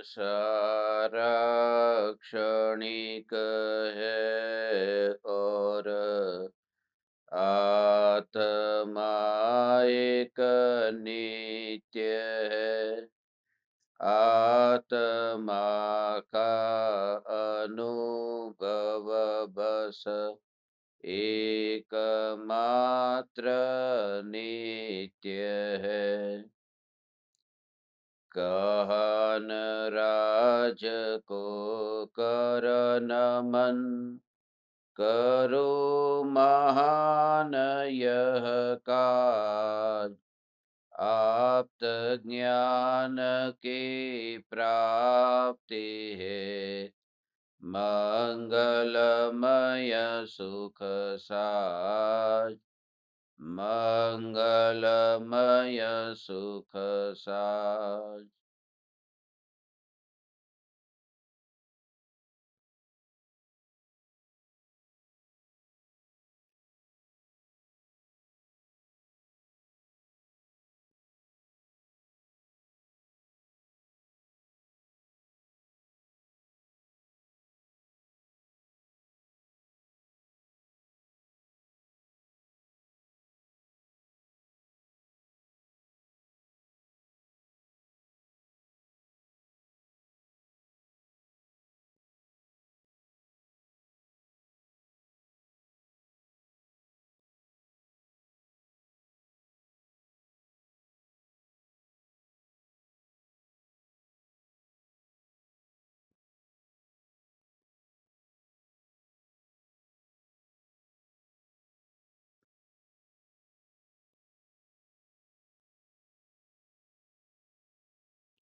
साराक्षणिक है और आत्मा एक नित्य है। आत्मा का अनुभव बस एकमात्र नित्य है। कहन राज को कर नमन, करो महान यह काज। आप्त ज्ञान की प्राप्ति है, मंगलमय सुख साज। मंगलमय सुख साज।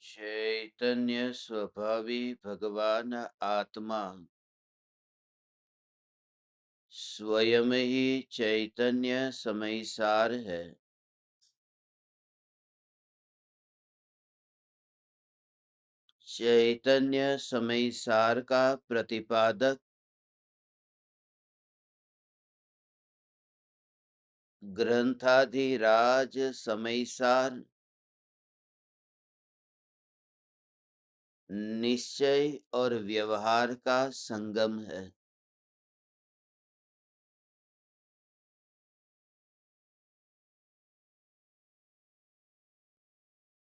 चैतन्य स्वभावी भगवान आत्मा स्वयं ही चैतन्य समयसार है। चैतन्य समयसार का प्रतिपादक ग्रंथाधिराज समयसार निश्चय और व्यवहार का संगम है।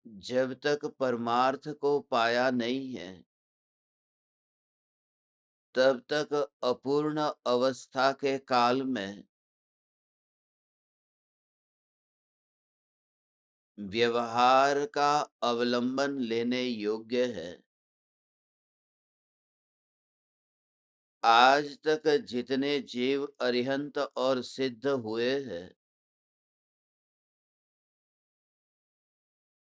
जब तक परमार्थ को पाया नहीं है, तब तक अपूर्ण अवस्था के काल में व्यवहार का अवलंबन लेने योग्य है। आज तक जितने जीव अरिहंत और सिद्ध हुए हैं,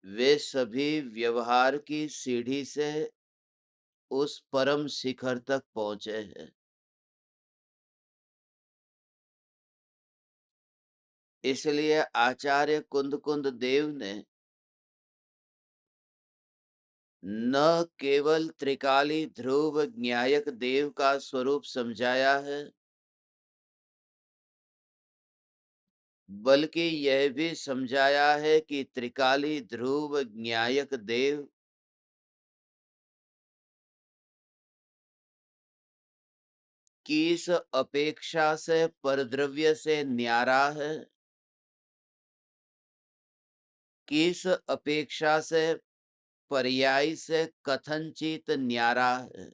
वे सभी व्यवहार की सीढ़ी से उस परम शिखर तक पहुंचे हैं। इसलिए आचार्य कुंद कुंद देव ने न केवल त्रिकाली ध्रुव ज्ञायक देव का स्वरूप समझाया है, बल्कि यह भी समझाया है कि त्रिकाली ध्रुव ज्ञायक देव किस अपेक्षा से परद्रव्य से न्यारा है, किस अपेक्षा से पर्याय से कथनचित न्यारा है।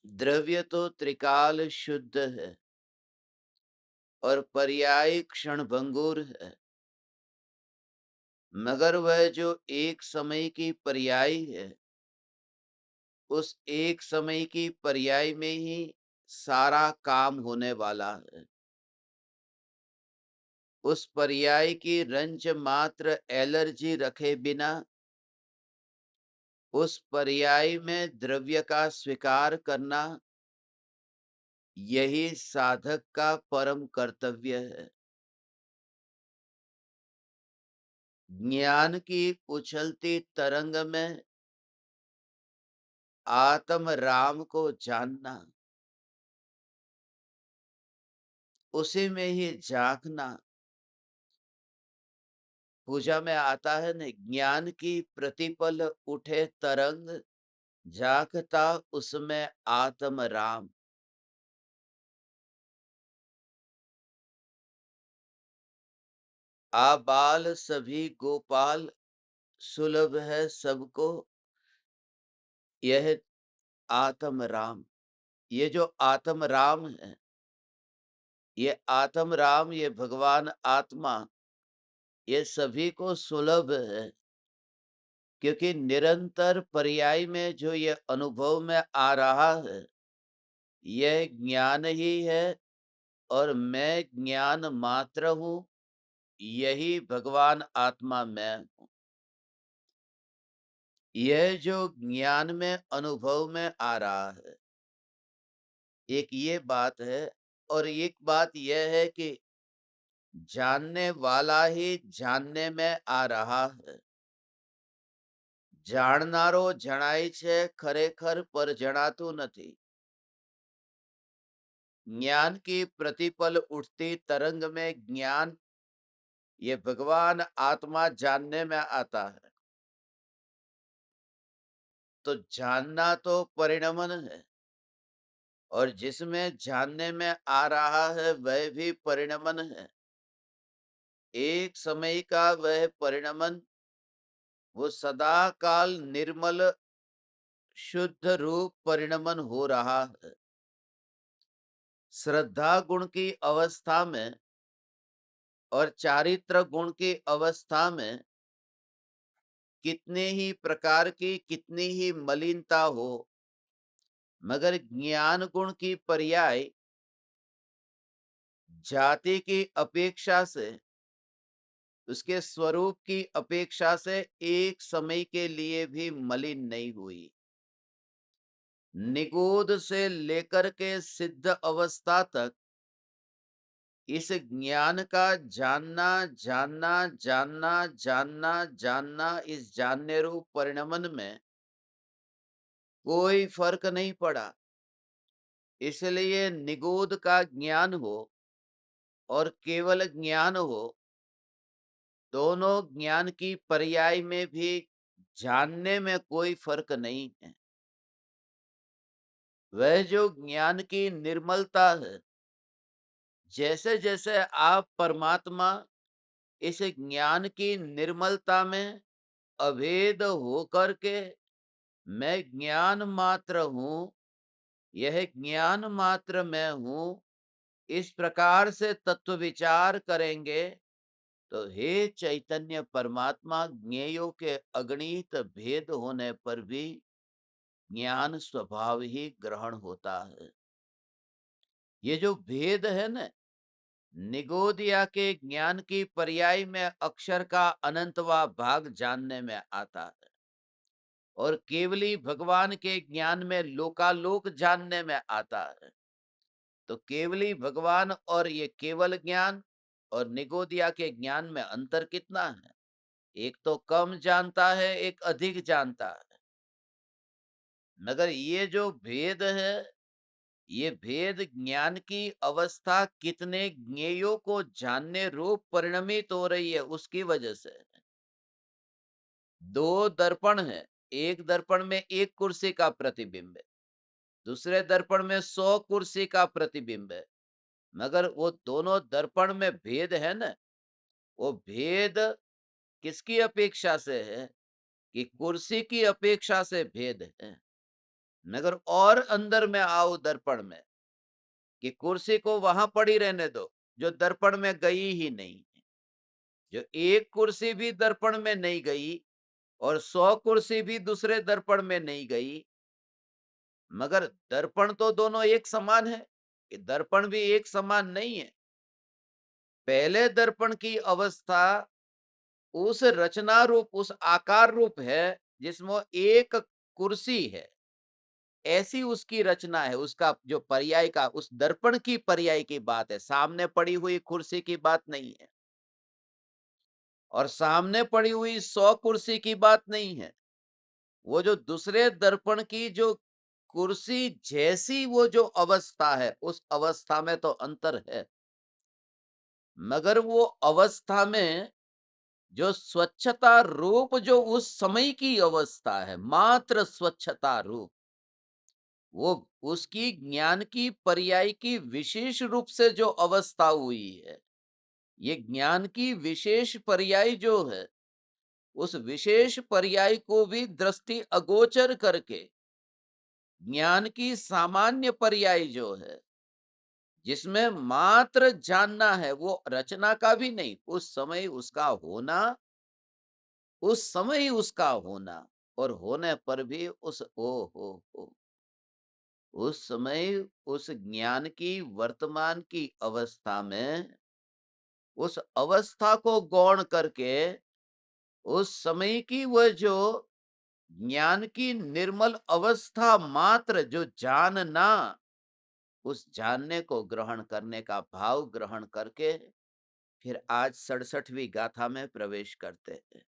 द्रव्य तो त्रिकाल शुद्ध है और पर्याय क्षण भंगुर है, मगर वह जो एक समय की पर्याय है, उस एक समय की पर्याय में ही सारा काम होने वाला है। उस पर्याय की रंच मात्र एलर्जी रखे बिना उस पर्याय में द्रव्य का स्वीकार करना, यही साधक का परम कर्तव्य है। ज्ञान की उछलती तरंग में आत्म राम को जानना, उसी में ही झांकना। पूजा में आता है न, ज्ञान की प्रतिपल उठे तरंग, झांकता उसमें आत्म राम। आबाल सभी गोपाल, सुलभ है सबको यह आत्म राम। ये जो आत्म राम है, ये आत्म राम, ये भगवान आत्मा, ये सभी को सुलभ है, क्योंकि निरंतर पर्याय में जो ये अनुभव में आ रहा है, यह ज्ञान ही है और मैं ज्ञान मात्र हूं, यही भगवान आत्मा मैं हूं। यह जो ज्ञान में अनुभव में आ रहा है, एक ये बात है। और एक बात यह है कि जानने वाला ही जानने में आ रहा है। જાણનારો જણાય છે ખરેખર, પર જણાતું નથી। ज्ञान की प्रतिपल उठती तरंग में ज्ञान, ये भगवान आत्मा जानने में आता है। तो जानना तो परिणमन है, और जिसमें जानने में आ रहा है वह भी परिणमन है। एक समय का वह परिणमन, वो सदा काल निर्मल शुद्ध रूप परिणमन हो रहा है। श्रद्धा गुण की अवस्था में और चारित्र गुण की अवस्था में कितने ही प्रकार की, कितनी ही मलिनता हो, मगर ज्ञान गुण की पर्याय जाति की अपेक्षा से, उसके स्वरूप की अपेक्षा से एक समय के लिए भी मलिन नहीं हुई। निगूढ़ से लेकर के सिद्ध अवस्था तक इस ज्ञान का जानना जानना जानना जानना जानना, इस जानने रूप परिणमन में कोई फर्क नहीं पड़ा। इसलिए निगूढ़ का ज्ञान हो और केवल ज्ञान हो, दोनों ज्ञान की पर्याय में भी जानने में कोई फर्क नहीं है। वह जो ज्ञान की निर्मलता है, जैसे जैसे आप परमात्मा इस ज्ञान की निर्मलता में अभेद होकर के मैं ज्ञान मात्र हूं, यह ज्ञान मात्र मैं हूं, इस प्रकार से तत्व विचार करेंगे, तो हे चैतन्य परमात्मा, ज्ञेयों के अगणित भेद होने पर भी ज्ञान स्वभाव ही ग्रहण होता है। ये जो भेद है न, निगोदिया के ज्ञान की पर्याय में अक्षर का अनंतवा भाग जानने में आता है, और केवली भगवान के ज्ञान में लोकालोक जानने में आता है। तो केवली भगवान और ये केवल ज्ञान और निगोदिया के ज्ञान में अंतर कितना है? एक तो कम जानता है, एक अधिक जानता है। मगर ये जो भेद है, ये भेद ज्ञान की अवस्था कितने ज्ञेयों को जानने रूप परिणमित हो रही है, उसकी वजह से है। दो दर्पण है, एक दर्पण में एक कुर्सी का प्रतिबिंब है, दूसरे दर्पण में 100 कुर्सी का प्रतिबिंब है। मगर वो दोनों दर्पण में भेद है ना, वो भेद किसकी अपेक्षा से है? कि कुर्सी की अपेक्षा से भेद है। मगर और अंदर में आओ दर्पण में, कि कुर्सी को वहां पड़ी रहने दो जो दर्पण में गई ही नहीं है। जो एक कुर्सी भी दर्पण में नहीं गई और 100 कुर्सी भी दूसरे दर्पण में नहीं गई, मगर दर्पण तो दोनों एक समान है। कि दर्पण भी एक समान नहीं है। पहले दर्पण की अवस्था उस रचना रूप, उस आकार रूप है जिसमें एक कुर्सी है, ऐसी उसकी रचना है। उसका जो पर्याय का, उस दर्पण की पर्याय की बात है, सामने पड़ी हुई कुर्सी की बात नहीं है, और सामने पड़ी हुई 100 कुर्सी की बात नहीं है। वो जो दूसरे दर्पण की जो कुर्सी जैसी वो जो अवस्था है, उस अवस्था में तो अंतर है। मगर वो अवस्था में जो स्वच्छता रूप जो उस समय की अवस्था है, मात्र स्वच्छता रूप, वो उसकी ज्ञान की पर्याय की विशेष रूप से जो अवस्था हुई है, ये ज्ञान की विशेष पर्याय जो है, उस विशेष पर्याय को भी दृष्टि अगोचर करके ज्ञान की सामान्य पर्याय जो है, जिसमें मात्र जानना है, वो रचना का भी नहीं, उस समय उसका होना, उस समय उसका होना, और होने पर भी उस ओ हो उस समय उस ज्ञान की वर्तमान की अवस्था में उस अवस्था को गौण करके उस समय की वह जो ज्ञान की निर्मल अवस्था मात्र जो जानना, उस जानने को ग्रहण करने का भाव ग्रहण करके फिर आज 67वीं गाथा में प्रवेश करते हैं।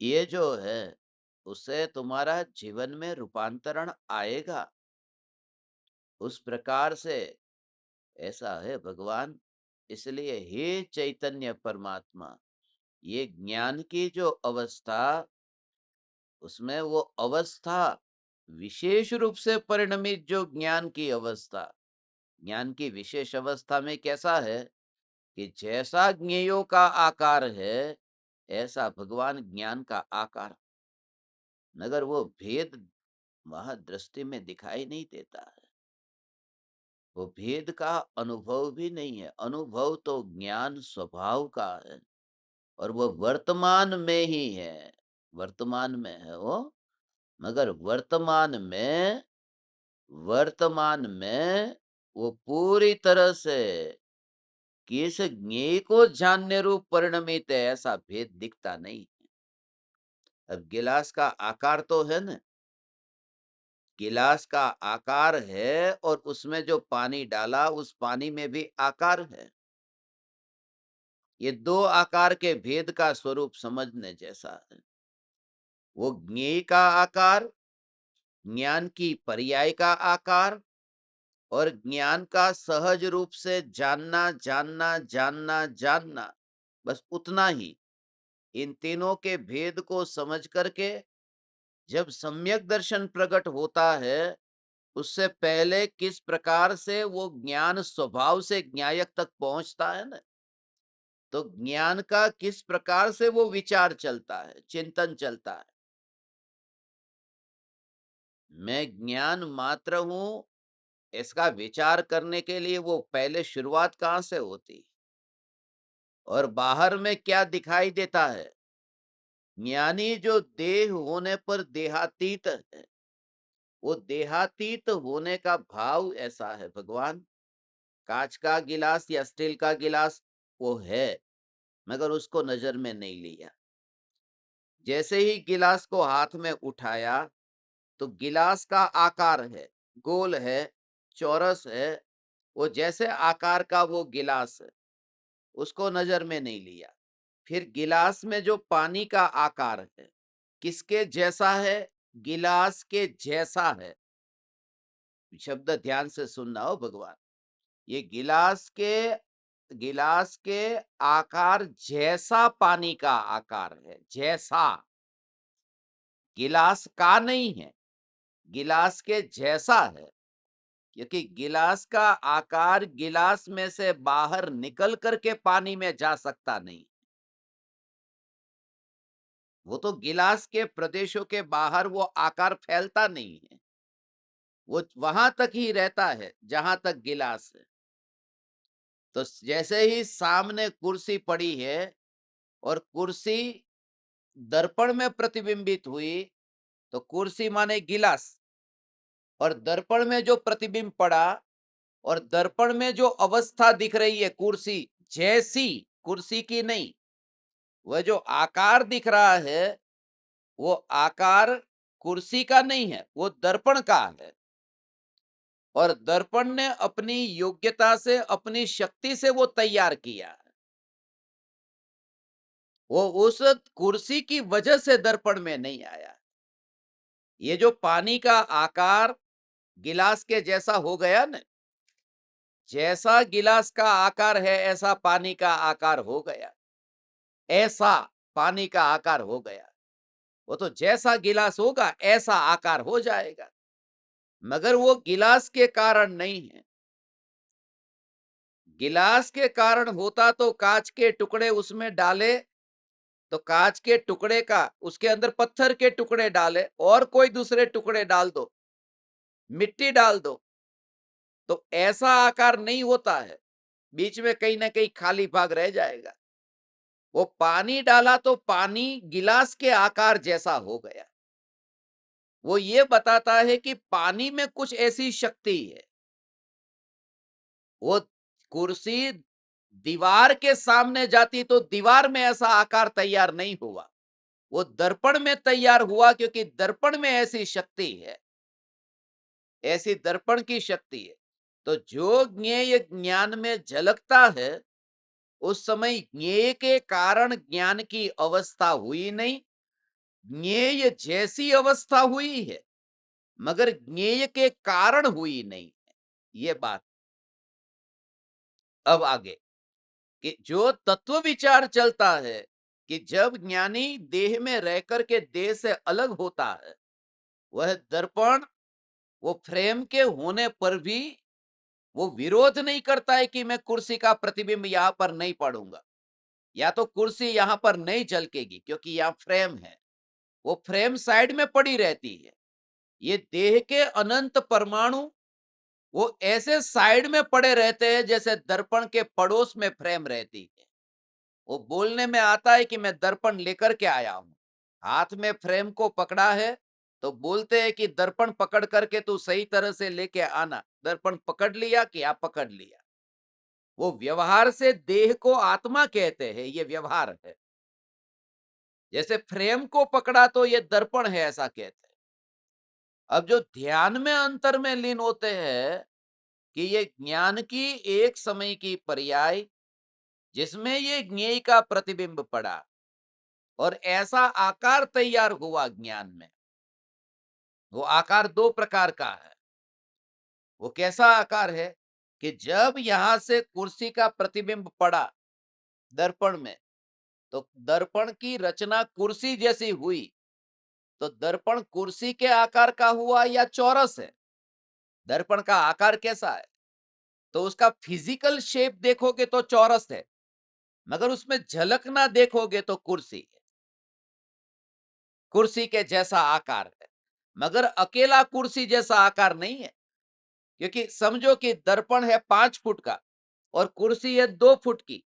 ये जो है उससे तुम्हारा जीवन में रूपांतरण आएगा। उस प्रकार से ऐसा है भगवान। इसलिए हे चैतन्य परमात्मा, ये ज्ञान की जो अवस्था, उसमें वो अवस्था विशेष रूप से परिणमित जो ज्ञान की अवस्था, ज्ञान की विशेष अवस्था में कैसा है कि जैसा ज्ञेयों का आकार है, ऐसा भगवान ज्ञान का आकार, मगर वो भेद वहां दृष्टि में दिखाई नहीं देता है। वो भेद का अनुभव भी नहीं है। अनुभव तो ज्ञान स्वभाव का है, और वो वर्तमान में ही है, वर्तमान में है वो। मगर वर्तमान में वो पूरी तरह से किस ज्ञेय को जानने रूप परिणमित है, ऐसा भेद दिखता नहीं। अब गिलास का आकार तो है ना, गिलास का आकार है, और उसमें जो पानी डाला उस पानी में भी आकार है। ये दो आकार के भेद का स्वरूप समझने जैसा है। वो ज्ञेय का आकार, ज्ञान की पर्याय का आकार, और ज्ञान का सहज रूप से जानना जानना जानना जानना, बस उतना ही। इन तीनों के भेद को समझ करके जब सम्यक दर्शन प्रकट होता है, उससे पहले किस प्रकार से वो ज्ञान स्वभाव से ज्ञायक तक पहुंचता है ना, तो ज्ञान का किस प्रकार से वो विचार चलता है, चिंतन चलता है। मैं ज्ञान मात्र हूं, इसका विचार करने के लिए वो पहले शुरुआत कहां से होती, और बाहर में क्या दिखाई देता है। ज्ञानी जो देह होने पर देहातीत है, वो देहातीत होने का भाव ऐसा है भगवान। कांच का गिलास या स्टील का गिलास वो है, मगर उसको नजर में नहीं लिया। जैसे ही गिलास को हाथ में उठाया, तो गिलास का आकार है, गोल है, चौरस है, वो जैसे आकार का वो गिलास है, उसको नजर में नहीं लिया। फिर गिलास में जो पानी का आकार है, किसके जैसा है, गिलास के जैसा है। शब्द ध्यान से सुनना हो भगवान। ये गिलास के आकार जैसा पानी का आकार है, जैसा, गिलास का नहीं है, गिलास के जैसा है। क्योंकि गिलास का आकार गिलास में से बाहर निकल करके पानी में जा सकता नहीं। वो तो गिलास के प्रदेशों के बाहर वो आकार फैलता नहीं है, वो वहां तक ही रहता है जहां तक गिलास है। तो जैसे ही सामने कुर्सी पड़ी है, और कुर्सी दर्पण में प्रतिबिंबित हुई, तो कुर्सी माने गिलास, और दर्पण में जो प्रतिबिंब पड़ा, और दर्पण में जो अवस्था दिख रही है कुर्सी जैसी, कुर्सी की नहीं, वह जो आकार दिख रहा है, वो आकार कुर्सी का नहीं है, वो दर्पण का है। और दर्पण ने अपनी योग्यता से, अपनी शक्ति से वो तैयार किया है। वो उस कुर्सी की वजह से दर्पण में नहीं आया। ये जो पानी का आकार गिलास के जैसा हो गया ना, जैसा गिलास का आकार है ऐसा पानी का आकार हो गया, ऐसा पानी का आकार हो गया। वो तो जैसा गिलास होगा ऐसा आकार हो जाएगा, मगर वो गिलास के कारण नहीं है। गिलास के कारण होता तो कांच के टुकड़े उसमें डाले, तो कांच के टुकड़े का उसके अंदर पत्थर के टुकड़े डाले और कोई दूसरे टुकड़े डाल दो, मिट्टी डाल दो, तो ऐसा आकार नहीं होता है। बीच में कहीं ना कहीं खाली भाग रह जाएगा। वो पानी डाला तो पानी गिलास के आकार जैसा हो गया। वो ये बताता है कि पानी में कुछ ऐसी शक्ति है। वो कुर्सी दीवार के सामने जाती तो दीवार में ऐसा आकार तैयार नहीं हुआ, वो दर्पण में तैयार हुआ, क्योंकि दर्पण में ऐसी शक्ति है, ऐसी दर्पण की शक्ति है। तो जो ज्ञेय ज्ञान में झलकता है, उस समय ज्ञेय के कारण ज्ञान की अवस्था हुई नहीं, ज्ञेय जैसी अवस्था हुई है, मगर ज्ञेय के कारण हुई नहीं है। ये बात। अब आगे कि जो तत्व विचार चलता है कि जब ज्ञानी देह में रह करके देह से अलग होता है, वह दर्पण, वो फ्रेम के होने पर भी वो विरोध नहीं करता है कि मैं कुर्सी का प्रतिबिंब यहां पर नहीं पड़ूंगा, या तो कुर्सी यहां पर नहीं झलकेगी क्योंकि यहां फ्रेम है। वो फ्रेम साइड में पड़ी रहती है। ये देह के अनंत परमाणु वो ऐसे साइड में पड़े रहते हैं जैसे दर्पण के पड़ोस में फ्रेम रहती है। वो बोलने में आता है कि मैं दर्पण लेकर के आया हूं, हाथ में फ्रेम को पकड़ा है, तो बोलते हैं कि दर्पण पकड़ करके तू सही तरह से लेके आना। दर्पण पकड़ लिया कि आप पकड़ लिया। वो व्यवहार से देह को आत्मा कहते हैं, ये व्यवहार है। जैसे फ्रेम को पकड़ा तो ये दर्पण है, ऐसा कहते हैं। अब जो ध्यान में अंतर में लीन होते हैं कि ये ज्ञान की एक समय की पर्याय, जिसमें ये ज्ञेय का प्रतिबिंब पड़ा और ऐसा आकार तैयार हुआ ज्ञान में। वो आकार दो प्रकार का है। वो कैसा आकार है कि जब यहां से कुर्सी का प्रतिबिंब पड़ा दर्पण में, तो दर्पण की रचना कुर्सी जैसी हुई। तो दर्पण कुर्सी के आकार का हुआ या चौरस है? दर्पण का आकार कैसा है? तो उसका फिजिकल शेप देखोगे तो चौरस है, मगर उसमें झलकना देखोगे तो कुर्सी है। कुर्सी के जैसा आकार है, मगर अकेला कुर्सी जैसा आकार नहीं है। क्योंकि समझो कि दर्पण है 5 फुट का और कुर्सी है 2 फुट की,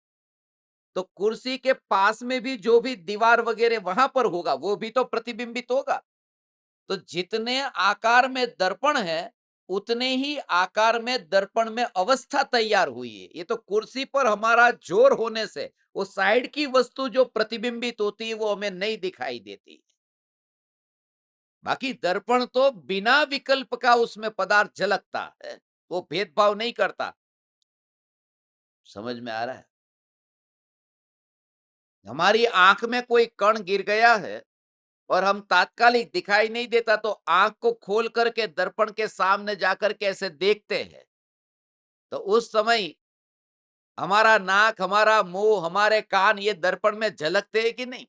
तो कुर्सी के पास में भी जो भी दीवार वगैरह वहां पर होगा वो भी तो प्रतिबिंबित होगा। तो जितने आकार में दर्पण है, उतने ही आकार में दर्पण में अवस्था तैयार हुई है। ये तो कुर्सी पर हमारा जोर होने से वो साइड की वस्तु जो प्रतिबिंबित होती है वो हमें नहीं दिखाई देती। बाकी दर्पण तो बिना विकल्प का उसमें पदार्थ झलकता है, वो भेदभाव नहीं करता। समझ में आ रहा है? हमारी आंख में कोई कण गिर गया है और हम तात्कालिक दिखाई नहीं देता, तो आंख को खोल करके दर्पण के सामने जाकर के ऐसे देखते हैं, तो उस समय हमारा नाक, हमारा मुंह, हमारे कान ये दर्पण में झलकते हैं कि नहीं?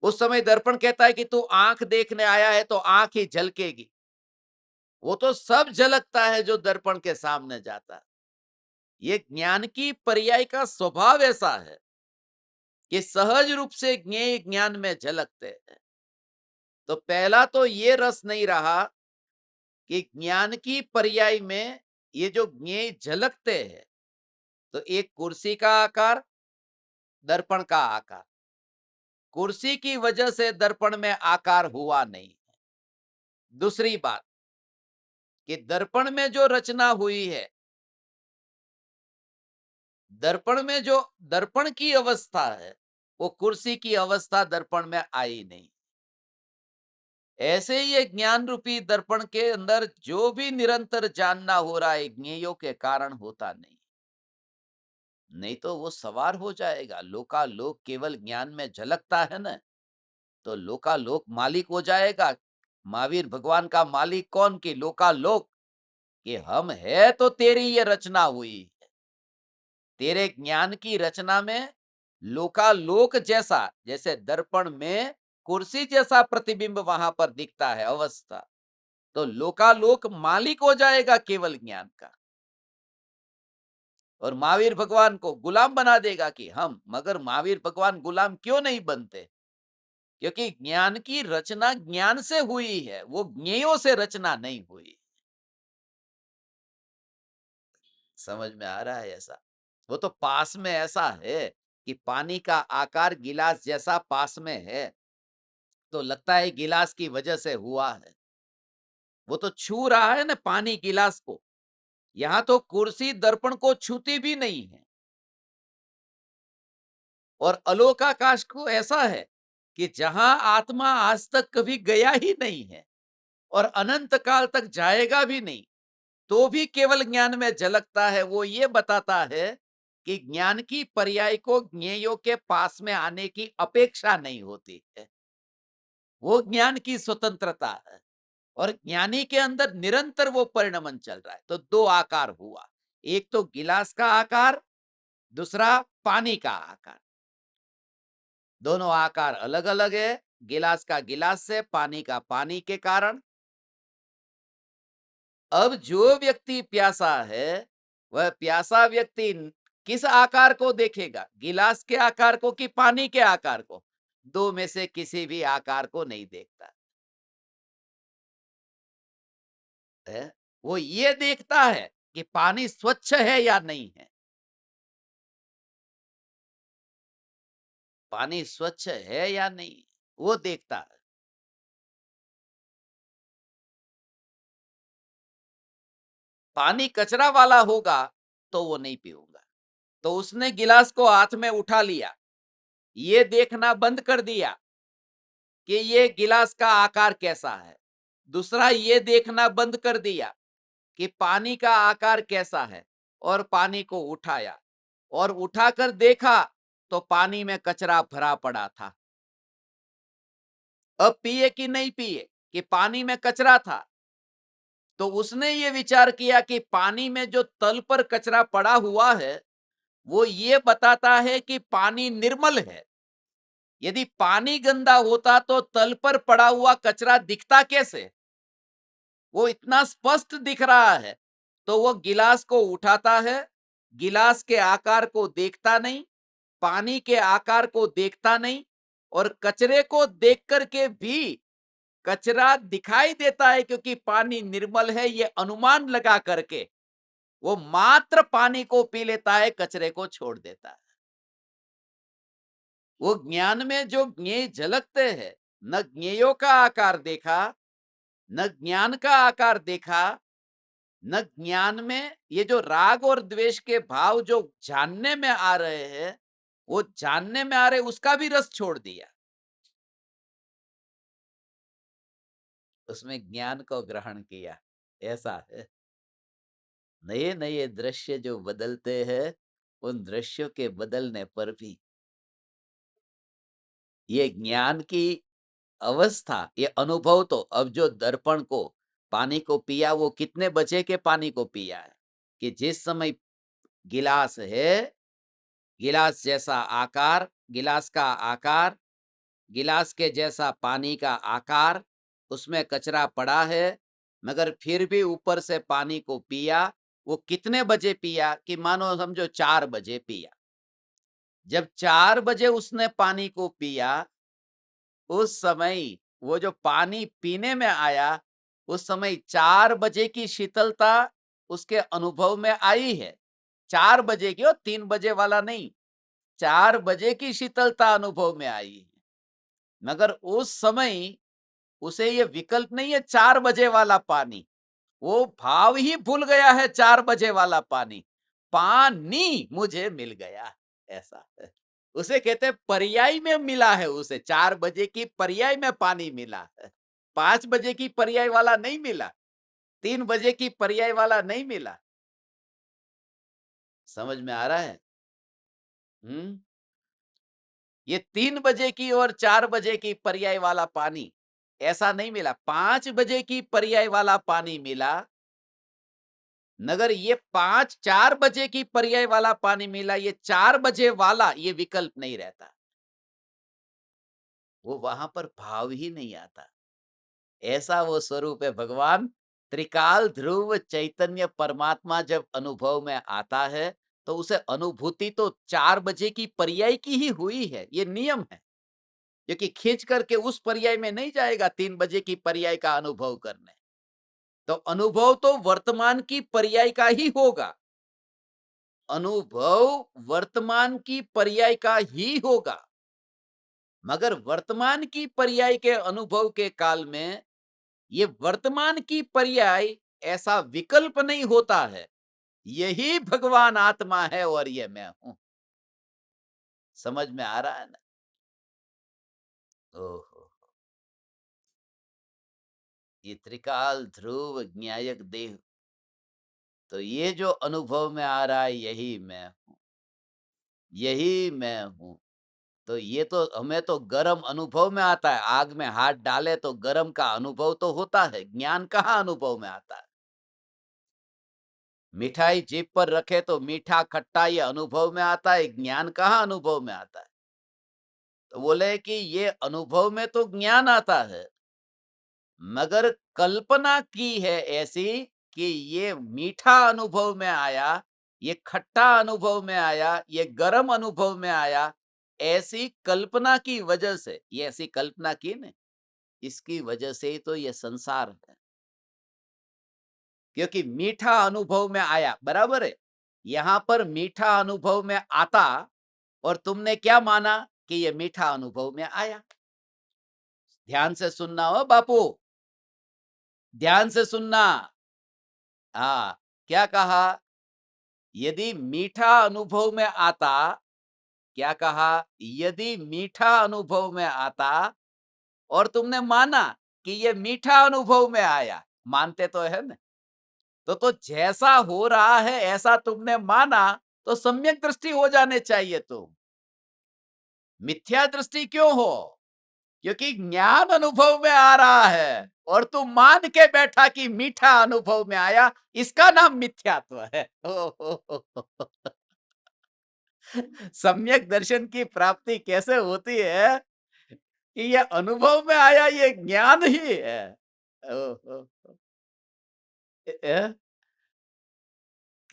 उस समय दर्पण कहता है कि तू आंख देखने आया है तो आंख ही झलकेगी। वो तो सब झलकता है जो दर्पण के सामने जाता है। ये ज्ञान की पर्याय का स्वभाव ऐसा है कि सहज रूप से ज्ञेय ज्ञान में झलकते हैं। तो पहला तो ये रस नहीं रहा कि ज्ञान की पर्याय में ये जो ज्ञेय झलकते हैं, तो एक कुर्सी का आकार, दर्पण का आकार। कुर्सी की वजह से दर्पण में आकार हुआ नहीं। दूसरी बात कि दर्पण में जो रचना हुई है, दर्पण में जो दर्पण की अवस्था है, वो कुर्सी की अवस्था दर्पण में आई नहीं। ऐसे ही ये ज्ञान रूपी दर्पण के अंदर जो भी निरंतर जानना हो रहा है, ज्ञेयों के कारण होता नहीं। नहीं तो वो सवार हो जाएगा। लोकालोक केवल ज्ञान में झलकता है ना, तो लोकालोक मालिक हो जाएगा। महावीर भगवान का मालिक कौन? की लोकालोक। कि हम है तो तेरी ये रचना हुई है। तेरे ज्ञान की रचना में लोकालोक जैसा, जैसे दर्पण में कुर्सी जैसा प्रतिबिंब वहां पर दिखता है अवस्था, तो लोकालोक मालिक हो जाएगा केवल ज्ञान का, और महावीर भगवान को गुलाम बना देगा कि हम, मगर महावीर भगवान गुलाम क्यों नहीं बनते? क्योंकि ज्ञान की रचना ज्ञान से हुई है, वो ज्ञेयों से रचना नहीं हुई। समझ में आ रहा है ऐसा? वो तो पास में ऐसा है कि पानी का आकार गिलास जैसा पास में है, तो लगता है गिलास की वजह से हुआ है। वो तो छू रहा है ना पानी गिलास को। यहाँ तो कुर्सी दर्पण को छूती भी नहीं है। और अलोकाकाश को ऐसा है कि जहां आत्मा आज तक कभी गया ही नहीं है और अनंत काल तक जाएगा भी नहीं, तो भी केवल ज्ञान में झलकता है। वो ये बताता है कि ज्ञान की पर्याय को ज्ञेयों के पास में आने की अपेक्षा नहीं होती है। वो ज्ञान की स्वतंत्रता है, और ज्ञानी के अंदर निरंतर वो परिणमन चल रहा है। तो दो आकार हुआ, एक तो गिलास का आकार, दूसरा पानी का आकार। दोनों आकार अलग अलग है, गिलास का गिलास से, पानी का पानी के कारण। अब जो व्यक्ति प्यासा है, वह प्यासा व्यक्ति किस आकार को देखेगा? गिलास के आकार को कि पानी के आकार को? दो में से किसी भी आकार को नहीं देखता है। वो ये देखता है कि पानी स्वच्छ है या नहीं है। पानी स्वच्छ है या नहीं, वो देखता है। पानी कचरा वाला होगा तो वो नहीं पीऊंगा। तो उसने गिलास को हाथ में उठा लिया, ये देखना बंद कर दिया कि ये गिलास का आकार कैसा है। दूसरा ये देखना बंद कर दिया कि पानी का आकार कैसा है, और पानी को उठाया और उठाकर देखा तो पानी में कचरा भरा पड़ा था। अब पिए कि नहीं पिए, कि पानी में कचरा था, तो उसने ये विचार किया कि पानी में जो तल पर कचरा पड़ा हुआ है, वो ये बताता है कि पानी निर्मल है। यदि पानी गंदा होता तो तल पर पड़ा हुआ कचरा दिखता कैसे? वो इतना स्पष्ट दिख रहा है। तो वो गिलास को उठाता है, गिलास के आकार को देखता नहीं, पानी के आकार को देखता नहीं, और कचरे को देख करके भी कचरा दिखाई देता है क्योंकि पानी निर्मल है, ये अनुमान लगा करके वो मात्र पानी को पी लेता है, कचरे को छोड़ देता है। वो ज्ञान में जो ज्ञेय झलकते हैं, न ज्ञेयों का आकार देखा, न ज्ञान का आकार देखा, न ज्ञान में ये जो राग और द्वेष के भाव जो जानने में आ रहे हैं, वो जानने में आ रहे उसका भी रस छोड़ दिया, उसमें ज्ञान को ग्रहण किया। ऐसा है। नए नए दृश्य जो बदलते हैं, उन दृश्यों के बदलने पर भी ये ज्ञान की अवस्था, ये अनुभव, तो अब जो दर्पण को पानी को पिया, वो कितने बजे के पानी को पिया है? कि जिस समय गिलास है, गिलास जैसा आकार, गिलास का आकार, गिलास के जैसा पानी का आकार, उसमें कचरा पड़ा है, मगर फिर भी ऊपर से पानी को पिया। वो कितने बजे पिया? कि मानो समझो 4 बजे पिया। जब 4 बजे उसने पानी को पिया, उस समय वो जो पानी पीने में आया, उस समय 4 बजे की शीतलता उसके अनुभव में आई है। 4 बजे की, और 3 बजे वाला नहीं, 4 बजे की शीतलता अनुभव में आई है। मगर उस समय उसे ये विकल्प नहीं है 4 बजे वाला पानी, वो भाव ही भूल गया है। 4 बजे वाला पानी, पानी मुझे मिल गया, ऐसा है। उसे कहते हैं पर्याय में मिला है, उसे 4 बजे की पर्याय में पानी मिला है। 5 बजे की पर्याय वाला नहीं मिला, 3 बजे की पर्याय वाला नहीं मिला। समझ में आ रहा है? हम्म। ये 3 बजे की और 4 बजे की पर्याय वाला पानी ऐसा नहीं मिला, 5 बजे की पर्याय वाला पानी मिला, मगर ये 4 बजे की पर्याय वाला पानी मिला, ये 4 बजे वाला ये विकल्प नहीं रहता। वो वहां पर भाव ही नहीं आता। ऐसा वो स्वरूप है भगवान। त्रिकाल ध्रुव चैतन्य परमात्मा जब अनुभव में आता है, तो उसे अनुभूति तो 4 बजे की पर्याय की ही हुई है, ये नियम है। क्योंकि खींच करके उस पर्याय में नहीं जाएगा 3 बजे की पर्याय का अनुभव करने। तो अनुभव तो वर्तमान की पर्याय का ही होगा। अनुभव वर्तमान की पर्याय का ही होगा। मगर वर्तमान की पर्याय के अनुभव के काल में ये वर्तमान की पर्याय ऐसा विकल्प नहीं होता है। यही भगवान आत्मा है और ये मैं हूं। समझ में आ रहा है ना? ओहो! ये त्रिकाल ध्रुव ज्ञायक देह, तो ये जो अनुभव में आ रहा है यही मैं हूँ, यही मैं हूँ। तो ये तो हमें तो गर्म अनुभव में आता है, आग में हाथ डाले तो गर्म का अनुभव तो होता है, ज्ञान कहाँ अनुभव में आता है? मिठाई जीभ पर रखे तो मीठा खट्टा ये अनुभव में आता है, ज्ञान कहाँ अनुभव में आता है? तो बोले कि ये अनुभव में तो ज्ञान आता है, मगर कल्पना की है ऐसी कि ये मीठा अनुभव में आया, ये खट्टा अनुभव में आया, ये गर्म अनुभव में आया, ऐसी कल्पना की वजह से, ये ऐसी कल्पना की ने, इसकी वजह से ही तो ये संसार है। क्योंकि मीठा अनुभव में आया, बराबर है? यहाँ पर मीठा अनुभव में आता और तुमने क्या माना कि ये मीठा अनुभव में आया। ध्यान से सुनना हो बापू, ध्यान से सुनना। हाँ, क्या कहा? यदि मीठा अनुभव में आता, क्या कहा? यदि मीठा अनुभव में आता और तुमने माना कि ये मीठा अनुभव में आया, मानते तो है ना? तो जैसा हो रहा है ऐसा तुमने माना, तो सम्यक दृष्टि हो जाने चाहिए तुम। मिथ्या दृष्टि क्यों हो? क्योंकि ज्ञान अनुभव में आ रहा है और तू मान के बैठा कि मीठा अनुभव में आया, इसका नाम मिथ्यात्व है। सम्यक दर्शन की प्राप्ति कैसे होती है कि ये अनुभव में आया, ये ज्ञान ही है। ओहो!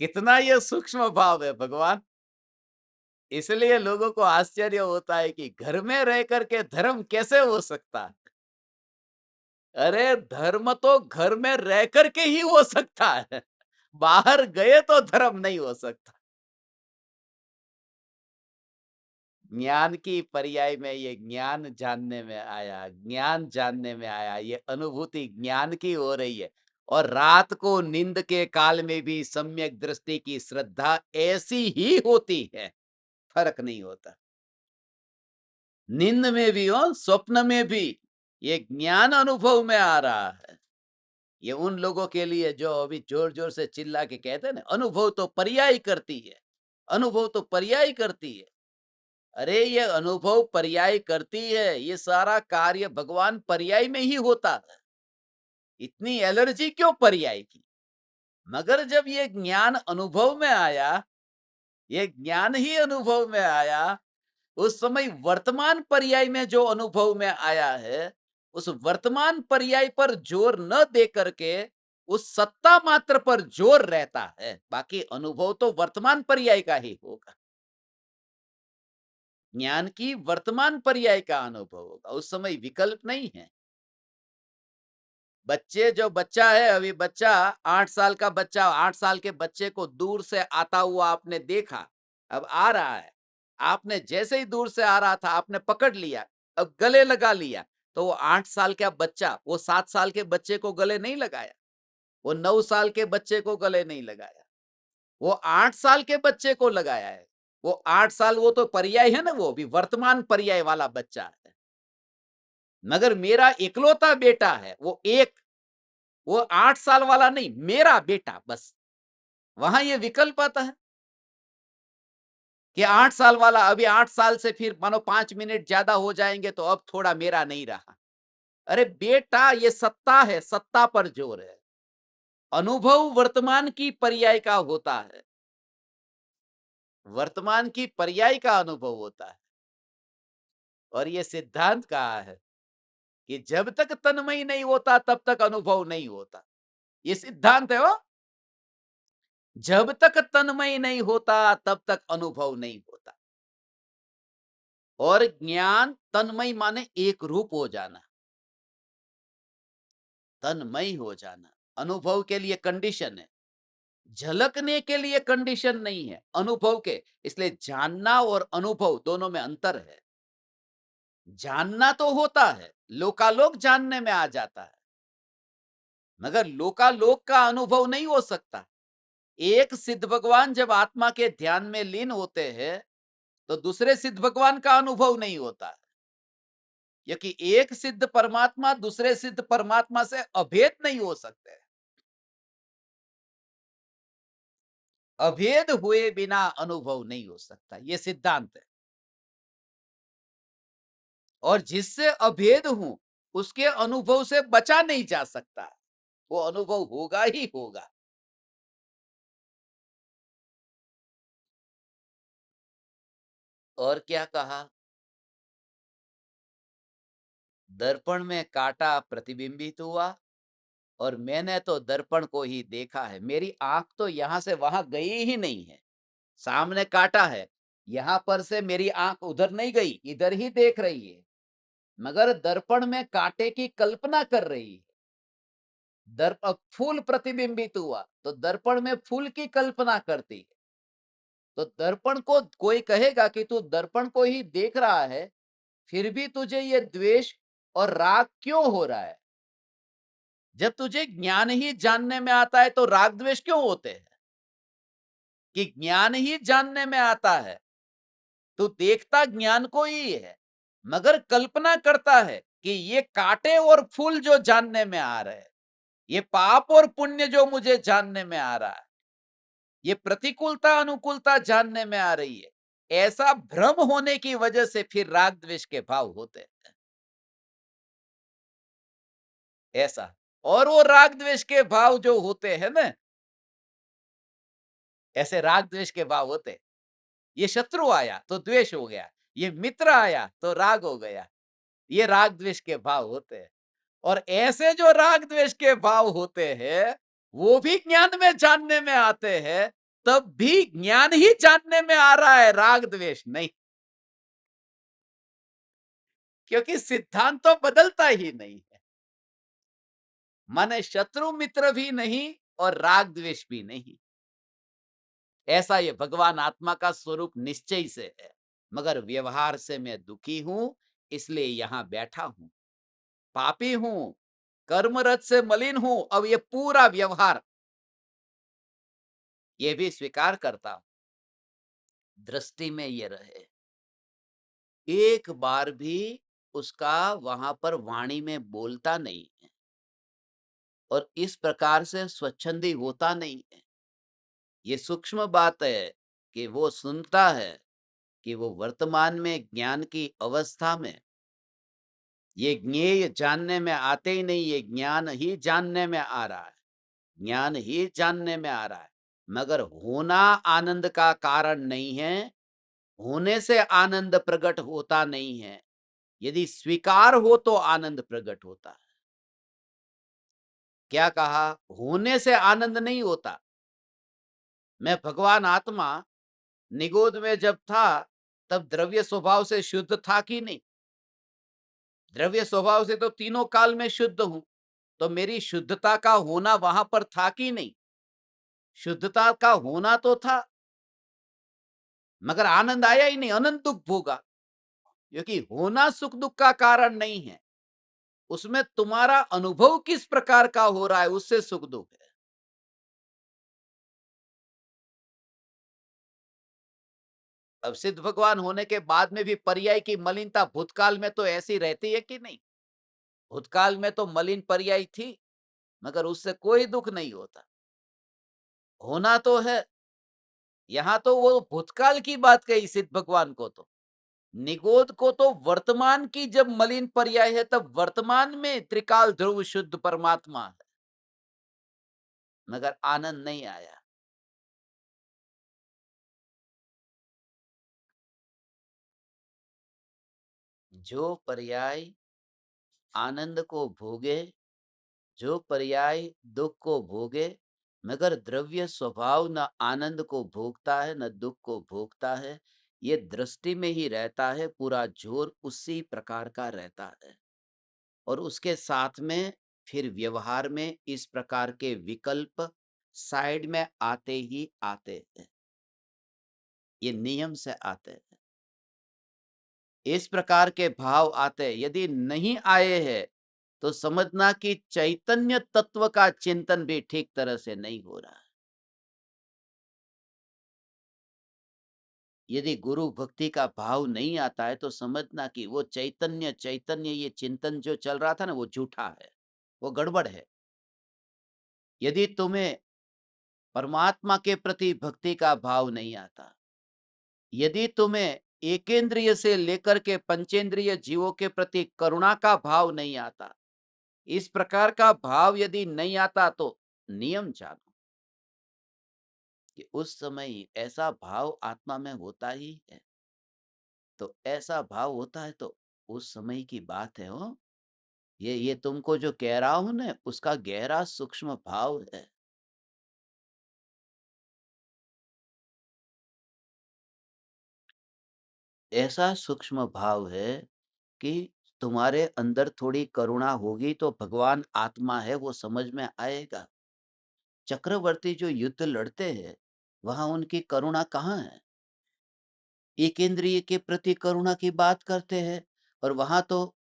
कितना ये सूक्ष्म भाव है भगवान। इसलिए लोगों को आश्चर्य होता है कि घर में रह करके धर्म कैसे हो सकता है। अरे धर्म तो घर में रह करके ही हो सकता है, बाहर गए तो धर्म नहीं हो सकता। ज्ञान की पर्याय में ये ज्ञान जानने में आया, ज्ञान जानने में आया, ये अनुभूति ज्ञान की हो रही है। और रात को नींद के काल में भी सम्यक दृष्टि की श्रद्धा ऐसी ही होती है, फर्क नहीं होता। नींद में भी हो, स्वप्न में भी ये ज्ञान अनुभव में आ रहा है। ये उन लोगों के लिए जो अभी जोर-जोर से चिल्ला के कहते हैं ना, अनुभव तो पर्याय करती है, अनुभव तो पर्याय करती है। अरे ये अनुभव पर्याय करती है, ये सारा कार्य भगवान पर्याय में ही होता है। इतनी एलर्जी क्यों पर्याय की? मगर जब ये ज्ञान अनुभव में आया, ये ज्ञान ही अनुभव में आया, उस समय वर्तमान पर्याय में जो अनुभव में आया है, उस वर्तमान पर्याय पर जोर न दे करके उस सत्ता मात्र पर जोर रहता है। बाकी अनुभव तो वर्तमान पर्याय का ही होगा। ज्ञान की वर्तमान पर्याय का अनुभव होगा, उस समय विकल्प नहीं है। बच्चे जो बच्चा है, अभी बच्चा 8 साल का बच्चा, 8 साल के बच्चे को दूर से आता हुआ आपने देखा, अब आ रहा है। आपने जैसे ही दूर से आ रहा था, आपने पकड़ लिया, अब गले लगा लिया, तो वो 8 साल का बच्चा, वो 7 साल के बच्चे को गले नहीं लगाया, वो 9 साल के बच्चे को गले नहीं लगाया, वो 8 साल के बच्चे को लगाया है। वो 8 साल, वो तो पर्याय है ना, वो भी वर्तमान पर्याय वाला बच्चा है। मगर मेरा इकलौता बेटा है, वो एक, वो 8 साल वाला नहीं, मेरा बेटा बस। वहां ये विकल्प आता है कि 8 साल वाला, अभी 8 साल से फिर मानो 5 मिनट ज्यादा हो जाएंगे तो अब थोड़ा मेरा नहीं रहा। अरे बेटा, ये सत्ता है, सत्ता पर जोर है। अनुभव वर्तमान की पर्याय का होता है। वर्तमान की पर्याय का अनुभव होता है। और ये सिद्धांत कहा है कि जब तक तन्मय नहीं होता तब तक अनुभव नहीं होता। ये सिद्धांत है वो। जब तक तन्मय नहीं होता तब तक अनुभव नहीं होता। और ज्ञान तन्मय माने एक रूप हो जाना, तन्मय हो जाना। अनुभव के लिए कंडीशन है, झलकने के लिए कंडीशन नहीं है, अनुभव के। इसलिए जानना और अनुभव दोनों में अंतर है। जानना तो होता है, लोकालोक जानने में आ जाता है, मगर लोकालोक का अनुभव नहीं हो सकता। एक सिद्ध भगवान जब आत्मा के ध्यान में लीन होते हैं तो दूसरे सिद्ध भगवान का अनुभव नहीं होता है, क्योंकि एक सिद्ध परमात्मा दूसरे सिद्ध परमात्मा से अभेद नहीं हो सकते। अभेद हुए बिना अनुभव नहीं हो सकता, यह सिद्धांत है। और जिससे अभेद हूं उसके अनुभव से बचा नहीं जा सकता, वो अनुभव होगा ही होगा। और क्या कहा? दर्पण में कांटा प्रतिबिंबित हुआ और मैंने तो दर्पण को ही देखा है। मेरी आंख तो यहां से वहां गई ही नहीं है। सामने कांटा है, यहां पर से मेरी आंख उधर नहीं गई, इधर ही देख रही है, मगर दर्पण में कांटे की कल्पना कर रही है। दर्पण फूल प्रतिबिंबित हुआ तो दर्पण में फूल की कल्पना करती है। तो दर्पण को कोई कहेगा कि तू दर्पण को ही देख रहा है, फिर भी तुझे ये द्वेष और राग क्यों हो रहा है? जब तुझे ज्ञान ही जानने में आता है तो राग द्वेष क्यों होते हैं? कि ज्ञान ही जानने में आता है तो देखता ज्ञान को ही है, मगर कल्पना करता है कि ये कांटे और फूल जो जानने में आ रहे हैं, ये पाप और पुण्य जो मुझे जानने में आ रहा है, ये प्रतिकूलता अनुकूलता जानने में आ रही है। ऐसा भ्रम होने की वजह से फिर राग द्वेष के भाव होते हैं। ऐसा। और वो राग द्वेष के भाव जो होते हैं ना, ऐसे राग द्वेष के भाव होते हैं। ये शत्रु आया तो द्वेष हो गया, ये मित्र आया तो राग हो गया। ये राग द्वेष के भाव होते हैं। और ऐसे जो राग द्वेष के भाव होते हैं वो भी ज्ञान में जानने में आते हैं, तब भी ज्ञान ही जानने में आ रहा है, राग द्वेष नहीं। क्योंकि सिद्धांत तो बदलता ही नहीं है। माने शत्रु मित्र भी नहीं और राग द्वेष भी नहीं। ऐसा ये भगवान आत्मा का स्वरूप निश्चय से है, मगर व्यवहार से मैं दुखी हूं, इसलिए यहां बैठा हूं। पापी हूं, कर्मरत से मलिन हूं। अब ये पूरा व्यवहार ये भी स्वीकार करता हूं, दृष्टि में ये रहे। एक बार भी उसका वहां पर वाणी में बोलता नहीं है और इस प्रकार से स्वच्छंदी होता नहीं है। ये सूक्ष्म बात है कि वो सुनता है कि वो वर्तमान में ज्ञान की अवस्था में ये ज्ञेय जानने में आते ही नहीं, ये ज्ञान ही जानने में आ रहा है, ज्ञान ही जानने में आ रहा है। मगर होना आनंद का कारण नहीं है, होने से आनंद प्रकट होता नहीं है। यदि स्वीकार हो तो आनंद प्रकट होता है। क्या कहा? होने से आनंद नहीं होता। मैं भगवान आत्मा निगोद में जब था तब द्रव्य स्वभाव से शुद्ध था कि नहीं? द्रव्य स्वभाव से तो तीनों काल में शुद्ध हूं, तो मेरी शुद्धता का होना वहां पर था कि नहीं? शुद्धता का होना तो था, मगर आनंद आया ही नहीं, अनंत दुख भोगा। क्योंकि होना सुख दुख का कारण नहीं है, उसमें तुम्हारा अनुभव किस प्रकार का हो रहा है उससे सुख दुख है। अब सिद्ध भगवान होने के बाद में भी पर्याय की मलिनता भूतकाल में तो ऐसी रहती है कि नहीं? भूतकाल में तो मलिन पर्याय थी, मगर उससे कोई दुख नहीं होता। होना तो है। यहां तो वो भूतकाल की बात कही सिद्ध भगवान को, तो निगोद को तो वर्तमान की जब मलिन पर्याय है तब वर्तमान में त्रिकाल ध्रुव शुद्ध परमात्मा है। मगर आनंद नहीं आया। जो पर्याय आनंद को भोगे, जो पर्याय दुख को भोगे, मगर द्रव्य स्वभाव न आनंद को भोगता है न दुख को भोगता है, ये दृष्टि में ही रहता है, पूरा जोर उसी प्रकार का रहता है। और उसके साथ में फिर व्यवहार में इस प्रकार के विकल्प साइड में आते ही आते हैं, ये नियम से आते हैं। इस प्रकार के भाव आते हैं, यदि नहीं आए हैं तो समझना कि चैतन्य तत्व का चिंतन भी ठीक तरह से नहीं हो रहा है। यदि गुरु भक्ति का भाव नहीं आता है तो समझना कि वो चैतन्य चैतन्य ये चिंतन जो चल रहा था ना, वो झूठा है, वो गड़बड़ है। यदि तुम्हें परमात्मा के प्रति भक्ति का भाव नहीं आता, यदि तुम्हें एकेंद्रिय से लेकर के पंचेंद्रिय जीवों के प्रति करुणा का भाव नहीं आता, इस प्रकार का भाव यदि नहीं आता, तो नियम जानो कि उस समय ही ऐसा भाव आत्मा में होता ही है। तो ऐसा भाव होता है तो उस समय की बात है। हो, ये तुमको जो कह रहा हूं ना, उसका गहरा सूक्ष्म भाव है। ऐसा सूक्ष्म भाव है कि तुम्हारे अंदर थोड़ी करुणा होगी तो भगवान आत्मा है वो समझ में आएगा। चक्रवर्ती जो युद्ध लड़ते हैं, वहां उनकी करुणा कहाँ है? एक इंद्रिय के प्रति करुणा की बात करते हैं और वहां तो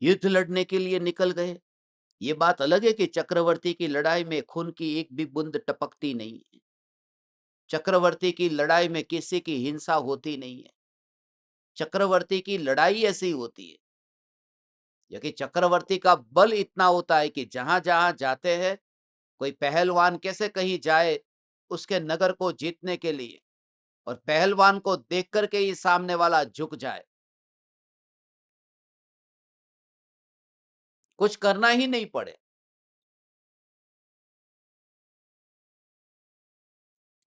युद्ध लड़ने के लिए निकल गए। ये बात अलग है कि चक्रवर्ती की लड़ाई में खून की एक भी बूंद टपकती नहीं है। चक्रवर्ती की लड़ाई में किसी की हिंसा होती नहीं है। चक्रवर्ती की लड़ाई ऐसी होती है क्योंकि चक्रवर्ती का बल इतना होता है कि जहां जहां जाते हैं, कोई पहलवान कैसे कहीं जाए उसके नगर को जीतने के लिए, और पहलवान को देख करके ही सामने वाला झुक जाए, कुछ करना ही नहीं पड़े।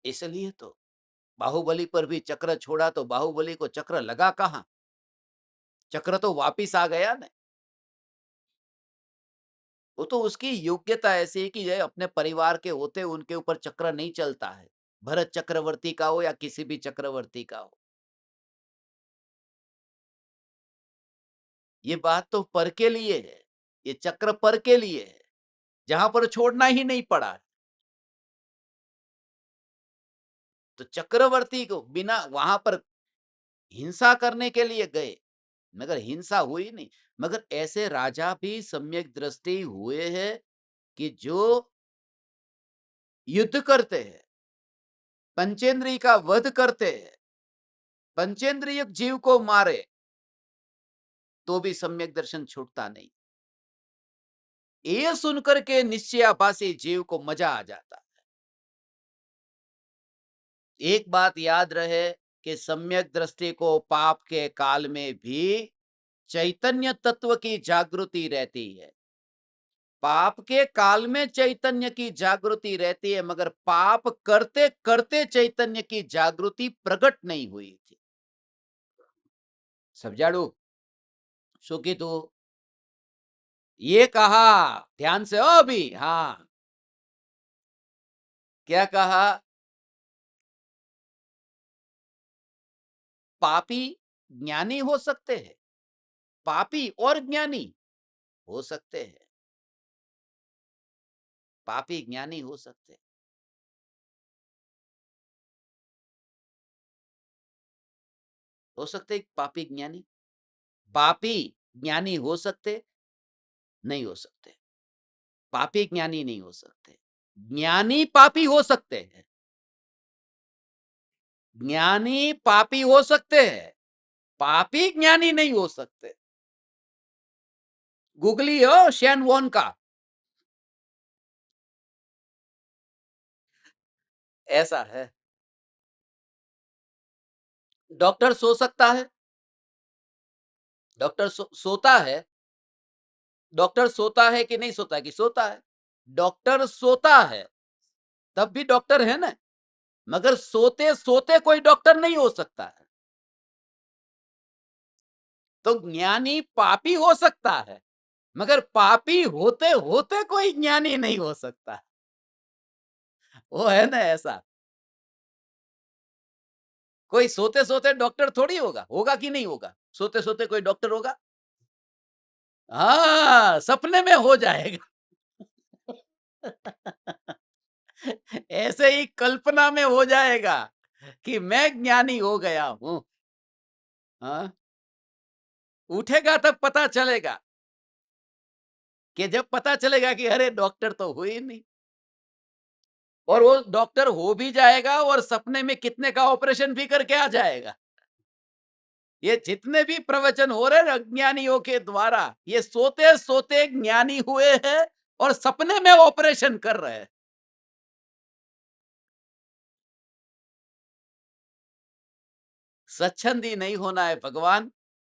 इसलिए तो बाहुबली पर भी चक्र छोड़ा तो बाहुबली को चक्र लगा कहां? चक्र तो वापिस आ गया ना। वो तो उसकी योग्यता ऐसी है कि ये अपने परिवार के होते उनके ऊपर चक्र नहीं चलता है। भरत चक्रवर्ती का हो या किसी भी चक्रवर्ती का हो। ये बात तो पर के लिए है। ये चक्र पर के लिए है, जहां पर छोड़ना ही नहीं पड़ा है। तो चक्रवर्ती को बिना वहां पर हिंसा करने के लिए गए, मगर हिंसा हुई नहीं। मगर ऐसे राजा भी सम्यक दृष्टि हुए हैं कि जो युद्ध करते हैं, पंचेंद्रिय का वध करते हैं, पंचेंद्रिय जीव को मारे, तो भी सम्यक दर्शन छूटता नहीं। ये सुनकर के निश्चयाभासी जीव को मजा आ जाता। एक बात याद रहे कि सम्यक दृष्टि को पाप के काल में भी चैतन्य तत्व की जागृति रहती है। पाप के काल में चैतन्य की जागृति रहती है, मगर पाप करते करते चैतन्य की जागृति प्रकट नहीं हुई थी। समझाड़ू શું કીધું? ये कहा, ध्यान से हो अभी। हाँ, क्या कहा? पापी ज्ञानी हो सकते हैं, पापी और ज्ञानी हो सकते हैं। पापी ज्ञानी हो सकते हैं, हो सकते हैं पापी ज्ञानी। पापी ज्ञानी हो सकते, नहीं हो सकते। पापी ज्ञानी नहीं हो सकते। ज्ञानी पापी हो सकते हैं। ज्ञानी पापी हो सकते हैं, पापी ज्ञानी नहीं हो सकते। गूगली हो शैन वॉन का। ऐसा है। डॉक्टर सो सकता है, डॉक्टर सोता है। डॉक्टर सोता है कि नहीं सोता है? कि सोता है। डॉक्टर सोता है तब भी डॉक्टर है ना, मगर सोते सोते कोई डॉक्टर नहीं हो सकता है। तो ज्ञानी पापी हो सकता है, मगर पापी होते होते कोई ज्ञानी नहीं हो सकता। वो है ना ऐसा। कोई सोते सोते डॉक्टर थोड़ी होगा, होगा कि नहीं होगा? सोते सोते कोई डॉक्टर होगा? हाँ, सपने में हो जाएगा। ऐसे ही कल्पना में हो जाएगा कि मैं ज्ञानी हो गया हूं। हाँ, उठेगा तब पता चलेगा, कि जब पता चलेगा कि अरे डॉक्टर तो हुई ही नहीं। और वो डॉक्टर हो भी जाएगा और सपने में कितने का ऑपरेशन भी करके आ जाएगा। ये जितने भी प्रवचन हो रहे हैं अज्ञानियों के द्वारा, ये सोते सोते ज्ञानी हुए हैं और सपने में ऑपरेशन कर रहे हैं। स्वच्छंदी नहीं होना है भगवान।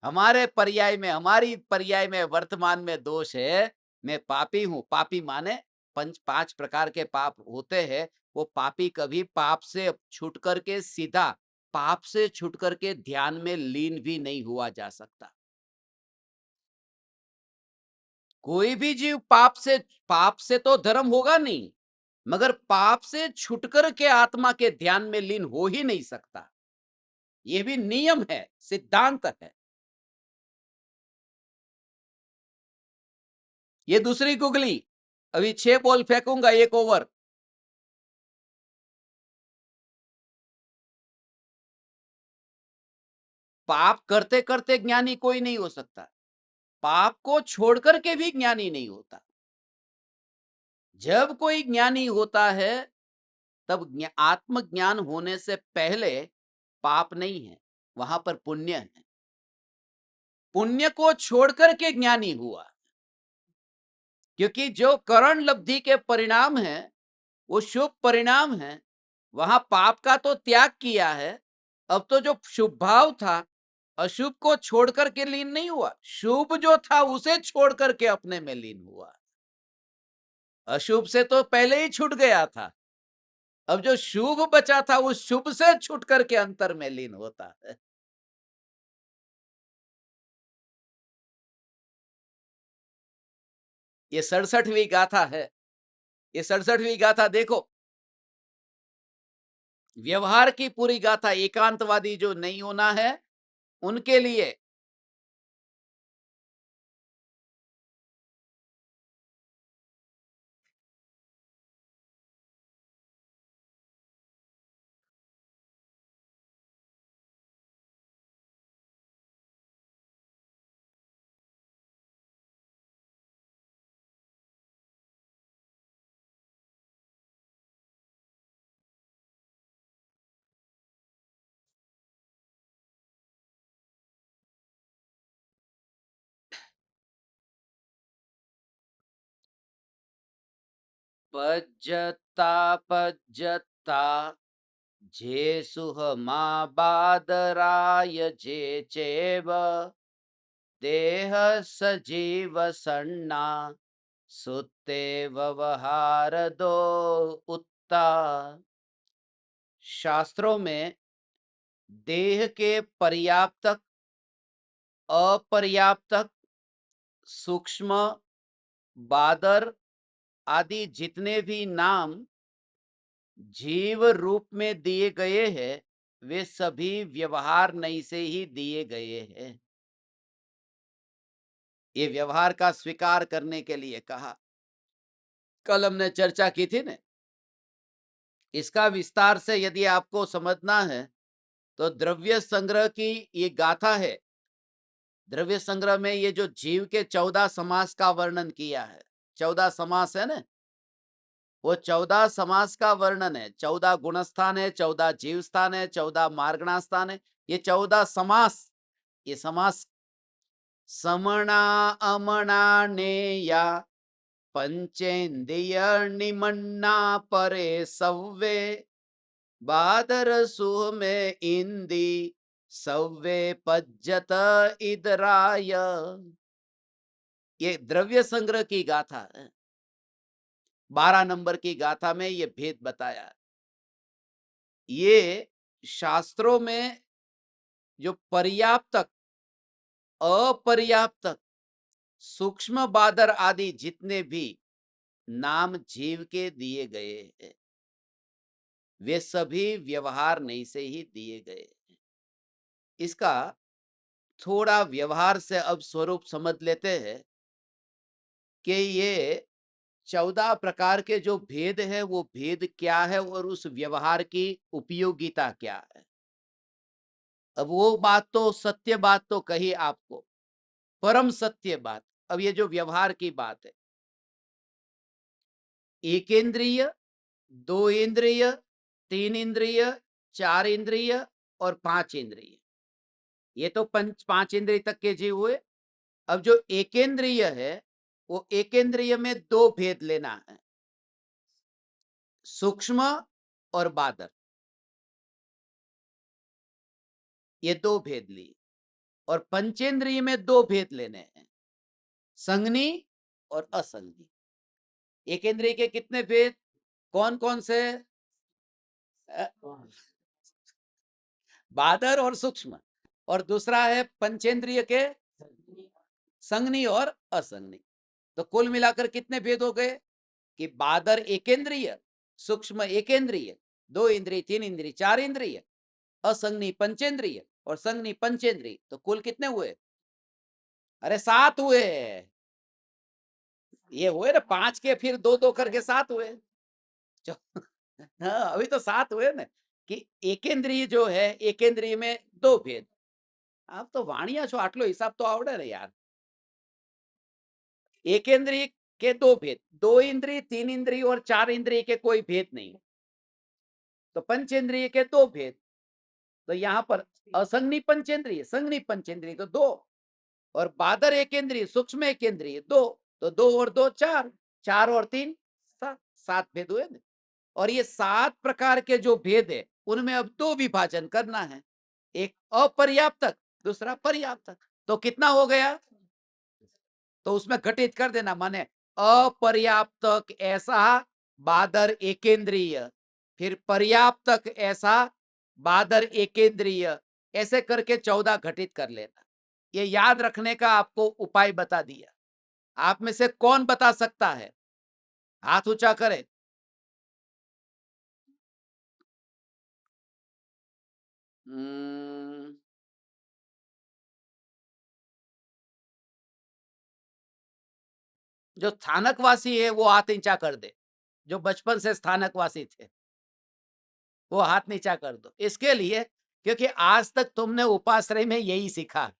हमारे पर्याय में, हमारी पर्याय में वर्तमान में दोष है। मैं पापी हूं। पापी माने पंच 5 प्रकार के पाप होते हैं। वो पापी कभी पाप से छूट करके सीधा पाप से छूट करके ध्यान में लीन भी नहीं हुआ जा सकता। कोई भी जीव पाप से तो धर्म होगा नहीं, मगर पाप से छुटकर के आत्मा के ध्यान में लीन हो ही नहीं सकता। ये भी नियम है, सिद्धांत है। ये दूसरी गुगली। अभी 6 बॉल फेंकूंगा, एक ओवर। पाप करते करते ज्ञानी कोई नहीं हो सकता। पाप को छोड़ करके भी ज्ञानी नहीं होता। जब कोई ज्ञानी होता है तब आत्मज्ञान होने से पहले पाप नहीं है, वहां पर पुण्य है। पुण्य को छोड़ करके ज्ञानी हुआ, क्योंकि जो करण लब्धि के परिणाम है वो शुभ परिणाम है। वहां पाप का तो त्याग किया है। अब तो जो शुभ भाव था, अशुभ को छोड़ करके लीन नहीं हुआ, शुभ जो था उसे छोड़ करके अपने में लीन हुआ। अशुभ से तो पहले ही छूट गया था। अब जो शुभ बचा था उस शुभ से छूट करके अंतर में लीन होता है। ये 67वीं गाथा है। ये 67वीं गाथा देखो। व्यवहार की पूरी गाथा, एकांतवादी जो नहीं होना है उनके लिए। पज्जता पज्जता जेसुह मा बादराय जे चेव देह सजीव सन्ना सुते व्यवहार दो उत्ता। शास्त्रों में देह के पर्याप्तक, अपर्याप्तक, सूक्ष्म, बादर आदि जितने भी नाम जीव रूप में दिए गए हैं, वे सभी व्यवहार नहीं से ही दिए गए हैं। ये व्यवहार का स्वीकार करने के लिए कहा। कल हमने चर्चा की थी ना। इसका विस्तार से यदि आपको समझना है तो द्रव्य संग्रह की ये गाथा है। द्रव्य संग्रह में ये जो जीव के 14 समास का वर्णन किया है, 14 समास है ना, वो 14 समास का वर्णन है। 14 गुण स्थान है, 14 जीव स्थान है, 14 मार्गणा स्थान है। ये 14 समास, ये समास समणा अमणा नेया पंचेन्द्रिय निमन्ना परे सव्वे बादर सुह में इंदी सव्वे पज्जत इदराय। ये द्रव्य संग्रह की गाथा है। 12 नंबर की गाथा में ये भेद बताया। ये शास्त्रों में जो पर्याप्तक, अपर्याप्तक, सूक्ष्म बादर आदि जितने भी नाम जीव के दिए गए हैं, वे सभी व्यवहार नहीं से ही दिए गए हैं। इसका थोड़ा व्यवहार से अब स्वरूप समझ लेते हैं कि ये 14 प्रकार के जो भेद है वो भेद क्या है और उस व्यवहार की उपयोगिता क्या है। अब वो बात तो सत्य बात तो कही आपको, परम सत्य बात। अब ये जो व्यवहार की बात है, एक इंद्रिय, दो इंद्रिय, तीन इंद्रिय, चार इंद्रिय और पांच इंद्रिय, ये तो पंच पांच इंद्रिय तक के जीव हुए। अब जो एकेंद्रिय है, वो एकेंद्रिय में दो भेद लेना है, सूक्ष्म और बादर, ये दो भेद लिए। और पंचेंद्रिय में दो भेद लेने हैं, संगनी और असंगनी। एकेंद्रिय के कितने भेद, कौन कौन से? बादर और सूक्ष्म। और दूसरा है पंचेंद्रिय के संगनी और असंगनी। तो कुल मिलाकर कितने भेद हो गए कि बादर एकेंद्रिय, सूक्ष्म एकेंद्रिय, दो इंद्रिय, तीन इंद्रिय, चार इंद्रिय, असंगनी पंचेंद्रिय और संगनी पंचेंद्रिय। तो कुल कितने हुए? अरे 7 हुए। ये हुए ना 5 के फिर दो दो करके 7 हुए। हाँ, अभी तो 7 हुए ना कि एकेंद्रिय जो है, एकेंद्रिय में दो भेद। आप तो वाणिया छो, आटलो हिसाब तो आवड़े रे यार। एकेंद्रिय के दो भेद, दो इंद्रिय, तीन इंद्रिय और चार इंद्रिय के कोई भेद नहीं। तो पंचेंद्रिय के दो भेद। तो यहाँ पर असंगनी पंचेंद्रिय, संगनी पंचेंद्रिय तो दो, और बादर एकेंद्रिय, सूक्ष्म एकेंद्रिय दो। तो दो और दो चार, चार और तीन सात, 7 भेद हुए ना। और ये 7 प्रकार के जो भेद है उनमें अब दो विभाजन करना है, एक अपर्याप्तक, दूसरा पर्याप्तक। तो कितना हो गया? तो उसमें घटित कर देना, माने अपर्याप्तक ऐसा बादर एकेंद्रिय, फिर पर्याप्तक ऐसा बादर एकेंद्रिय, ऐसे करके 14 घटित कर लेना। ये याद रखने का आपको उपाय बता दिया। आप में से कौन बता सकता है? हाथ ऊंचा करे। जो स्थानकवासी है वो हाथ नीचा कर दे, जो बचपन से स्थानकवासी थे वो हाथ नीचा कर दो। इसके लिए क्योंकि आज तक तुमने उपाश्रय में यही सीखा,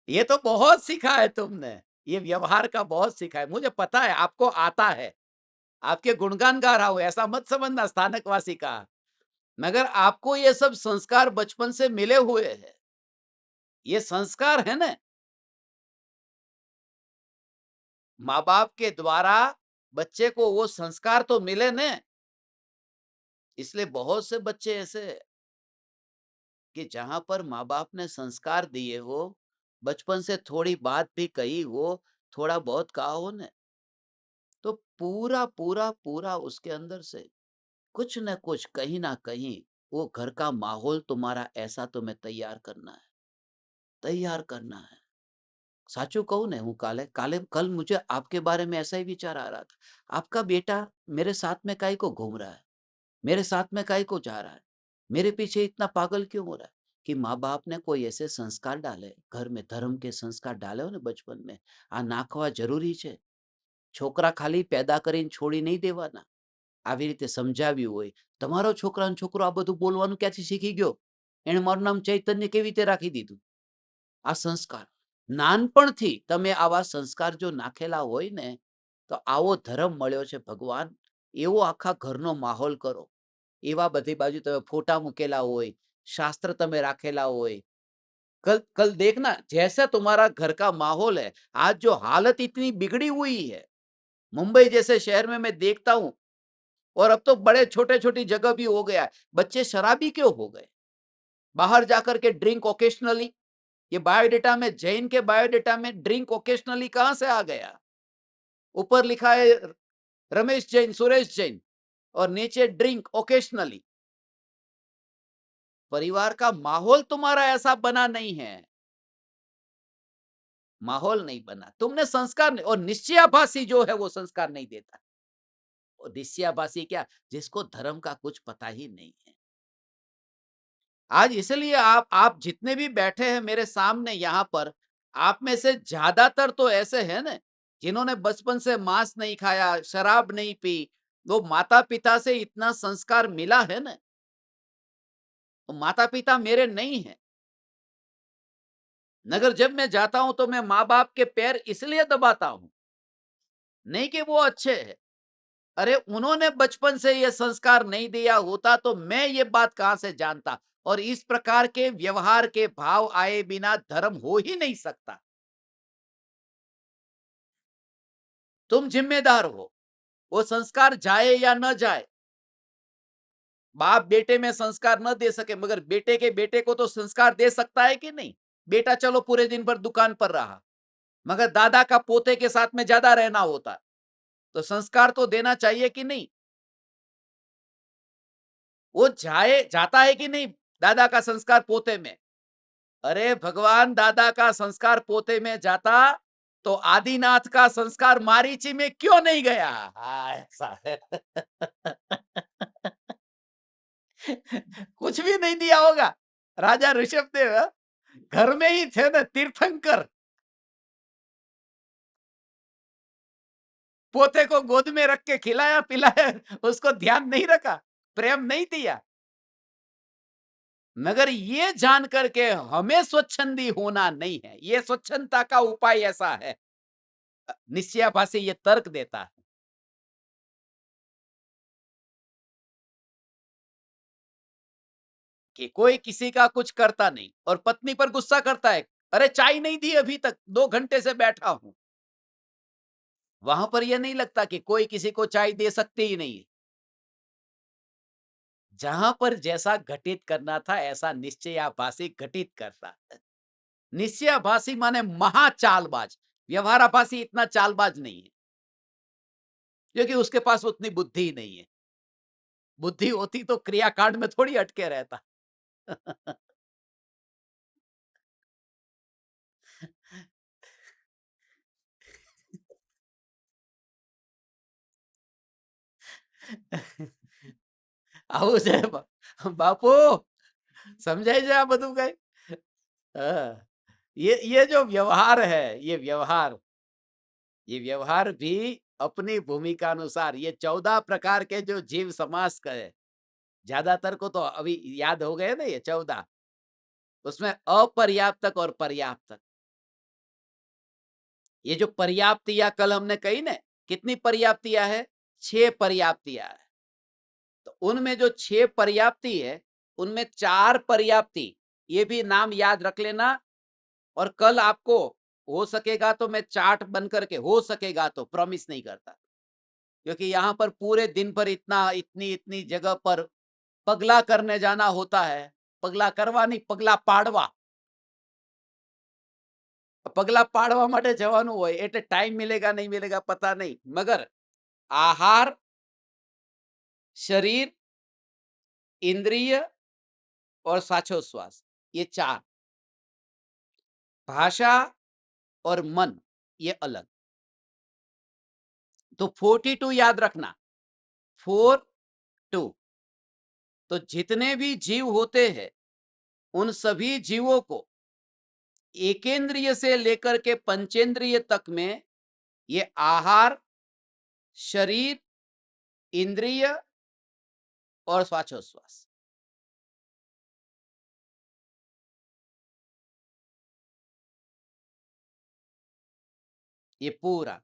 ये तो बहुत सीखा है तुमने, ये व्यवहार का बहुत सीखा है। मुझे पता है आपको आता है, आपके गुणगान गा रहा हूं, ऐसा मत समझना स्थानकवासी का। मगर आपको ये सब संस्कार बचपन से मिले हुए हैं, ये संस्कार है ना, माँ बाप के द्वारा बच्चे को वो संस्कार तो मिले न। इसलिए बहुत से बच्चे ऐसे हैं कि जहां पर माँ बाप ने संस्कार दिए हो, बचपन से थोड़ी बात भी कही हो, थोड़ा बहुत कहा हो न, तो पूरा पूरा पूरा उसके अंदर से कुछ न कुछ कहीं ना कहीं वो घर का माहौल तुम्हारा ऐसा तुम्हें तैयार करना है, तैयार करना है। साचू कहूं ने, हूँ काले काले कल मुझे आपके बारे में ऐसा ही विचार आ रहा था। आपका बेटा मेरे साथ में काहे को घूम रहा है, मेरे साथ में काहे को जा रहा है, मेरे पीछे इतना पागल क्यों हो रहा है? कि माँ बाप ने कोई ऐसे संस्कार डाले, घर में धर्म के संस्कार डाले हो ने बचपन में, आ नाखवा जरूरी છે। છોકરા ખાલી પેદા કરીને છોડી નહીં દેવાના, આવી રીતે સમજાવ્યું હોય। તમારો છોકરાનો છોકરો આ બધું બોલવાનું ક્યાંથી શીખી ગયો? એણે મારું નામ ચૈતન્ય કેવી રીતે રાખી દીધું? આ સંસ્કાર નાનપણથી તમે આવા સંસ્કાર જો નાખેલા હોય ને, તો આવો ધર્મ મળ્યો છે ભગવાન, એવો આખા ઘરનો માહોલ કરો। એવા બધી બાજુ તમે ફોટા મૂકેલા હોય, शास्त्र તમે રાખેલા હોય। कल कल देखना जैसा तुम्हारा घर का माहौल है, आज जो हालत इतनी बिगड़ी हुई है मुंबई जैसे शहर में, मैं देखता हूं, और अब तो बड़े छोटे छोटी जगह भी हो गया है। बच्चे शराबी क्यों हो गए? बाहर जाकर के ड्रिंक ओकेशनली, ये बायोडेटा में, जैन के बायोडेटा में ड्रिंक ओकेशनली कहां से आ गया? ऊपर लिखा है रमेश जैन, सुरेश जैन, और नीचे ड्रिंक ओकेशनली। परिवार का माहौल तुम्हारा ऐसा बना नहीं है, माहौल नहीं बना, तुमने संस्कार नहीं, और निश्चयाभासी जो है वो संस्कार नहीं देता। और निश्चयाभासी क्या, जिसको धर्म का कुछ पता ही नहीं है। आज इसलिए आप जितने भी बैठे हैं मेरे सामने यहाँ पर, आप में से ज्यादातर तो ऐसे हैं ना जिन्होंने बचपन से मांस नहीं खाया, शराब नहीं पी, वो माता पिता से इतना संस्कार मिला है ना। तो माता पिता मेरे नहीं है, मगर जब मैं जाता हूं तो मैं माँ बाप के पैर इसलिए दबाता हूं, नहीं कि वो अच्छे हैं। अरे उन्होंने बचपन से ये संस्कार नहीं दिया होता तो मैं ये बात कहां से जानता। और इस प्रकार के व्यवहार के भाव आए बिना धर्म हो ही नहीं सकता। तुम जिम्मेदार हो, वो संस्कार जाए या न जाए। बाप बेटे में संस्कार न दे सके, मगर बेटे के बेटे को तो संस्कार दे सकता है कि नहीं। बेटा चलो पूरे दिन भर दुकान पर रहा, मगर दादा का पोते के साथ में ज्यादा रहना होता, तो संस्कार तो देना चाहिए कि नहीं। वो जाता है कि नहीं दादा का संस्कार पोते में। अरे भगवान, दादा का संस्कार पोते में जाता तो आदिनाथ का संस्कार मारीची में क्यों नहीं गया। ऐसा है। कुछ भी नहीं दिया होगा। राजा ऋषभदेव घर में ही थे ना, तीर्थंकर। पोते को गोद में रख के खिलाया पिलाया, उसको ध्यान नहीं रखा, प्रेम नहीं दिया। मगर ये जान करके हमें स्वच्छंदी होना नहीं है। ये स्वच्छंदता का उपाय ऐसा है, निश्चयाभासी ये तर्क देता है कि कोई किसी का कुछ करता नहीं और पत्नी पर गुस्सा करता है। अरे चाय नहीं दी अभी तक, 2 घंटे से बैठा हूं। वहां पर यह नहीं लगता कि कोई किसी को चाय दे सकते ही नहीं है। जहां पर जैसा घटित करना था ऐसा निश्चयाभासी घटित करता है। निश्चयाभासी माने महाचालबाज। व्यवहाराभासी इतना चालबाज नहीं है, क्योंकि उसके पास उतनी बुद्धि ही नहीं है। बुद्धि होती तो क्रियाकांड में थोड़ी अटके रहता। આવું છે બાપુ, સમજાય છે આ બધું કઈ? हाँ, ये जो व्यवहार है, ये व्यवहार भी अपनी भूमिका अनुसार, ये 14 प्रकार के जो जीव समास का है, ज्यादातर को तो अभी याद हो गए ना ये 14। उसमें अपर्याप्तक और पर्याप्तक, ये जो पर्याप्तियां कल हमने कही ना, कितनी पर्याप्तियां है? 6 पर्याप्तियां है। तो उनमें जो 6 पर्याप्ति है, उनमें 4 पर्याप्ति, ये भी नाम याद रख लेना। और कल आपको हो सकेगा तो मैं चार्ट बन करके, हो सकेगा तो, प्रॉमिस नहीं करता, क्योंकि यहाँ पर पूरे दिन भर इतना इतनी इतनी जगह पर पगला करने जाना होता है। पगला करवा नहीं, पगला पाड़वा। पगला पाड़वा માટે જવાનું હોય એટલે ટાઈમ મિલેगा नहीं मिलेगा पता नहीं, मगर आहार, शरीर, इंद्रिय और श्वासोच्छ्वास, ये 4। भाषा और मन, ये अलग। तो 42 याद रखना, 42। तो जितने भी जीव होते हैं उन सभी जीवों को एकेंद्रिय से लेकर के पंचेंद्रिय तक में ये आहार, शरीर, इंद्रिय और श्वासोच्छ्वास, ये पूरा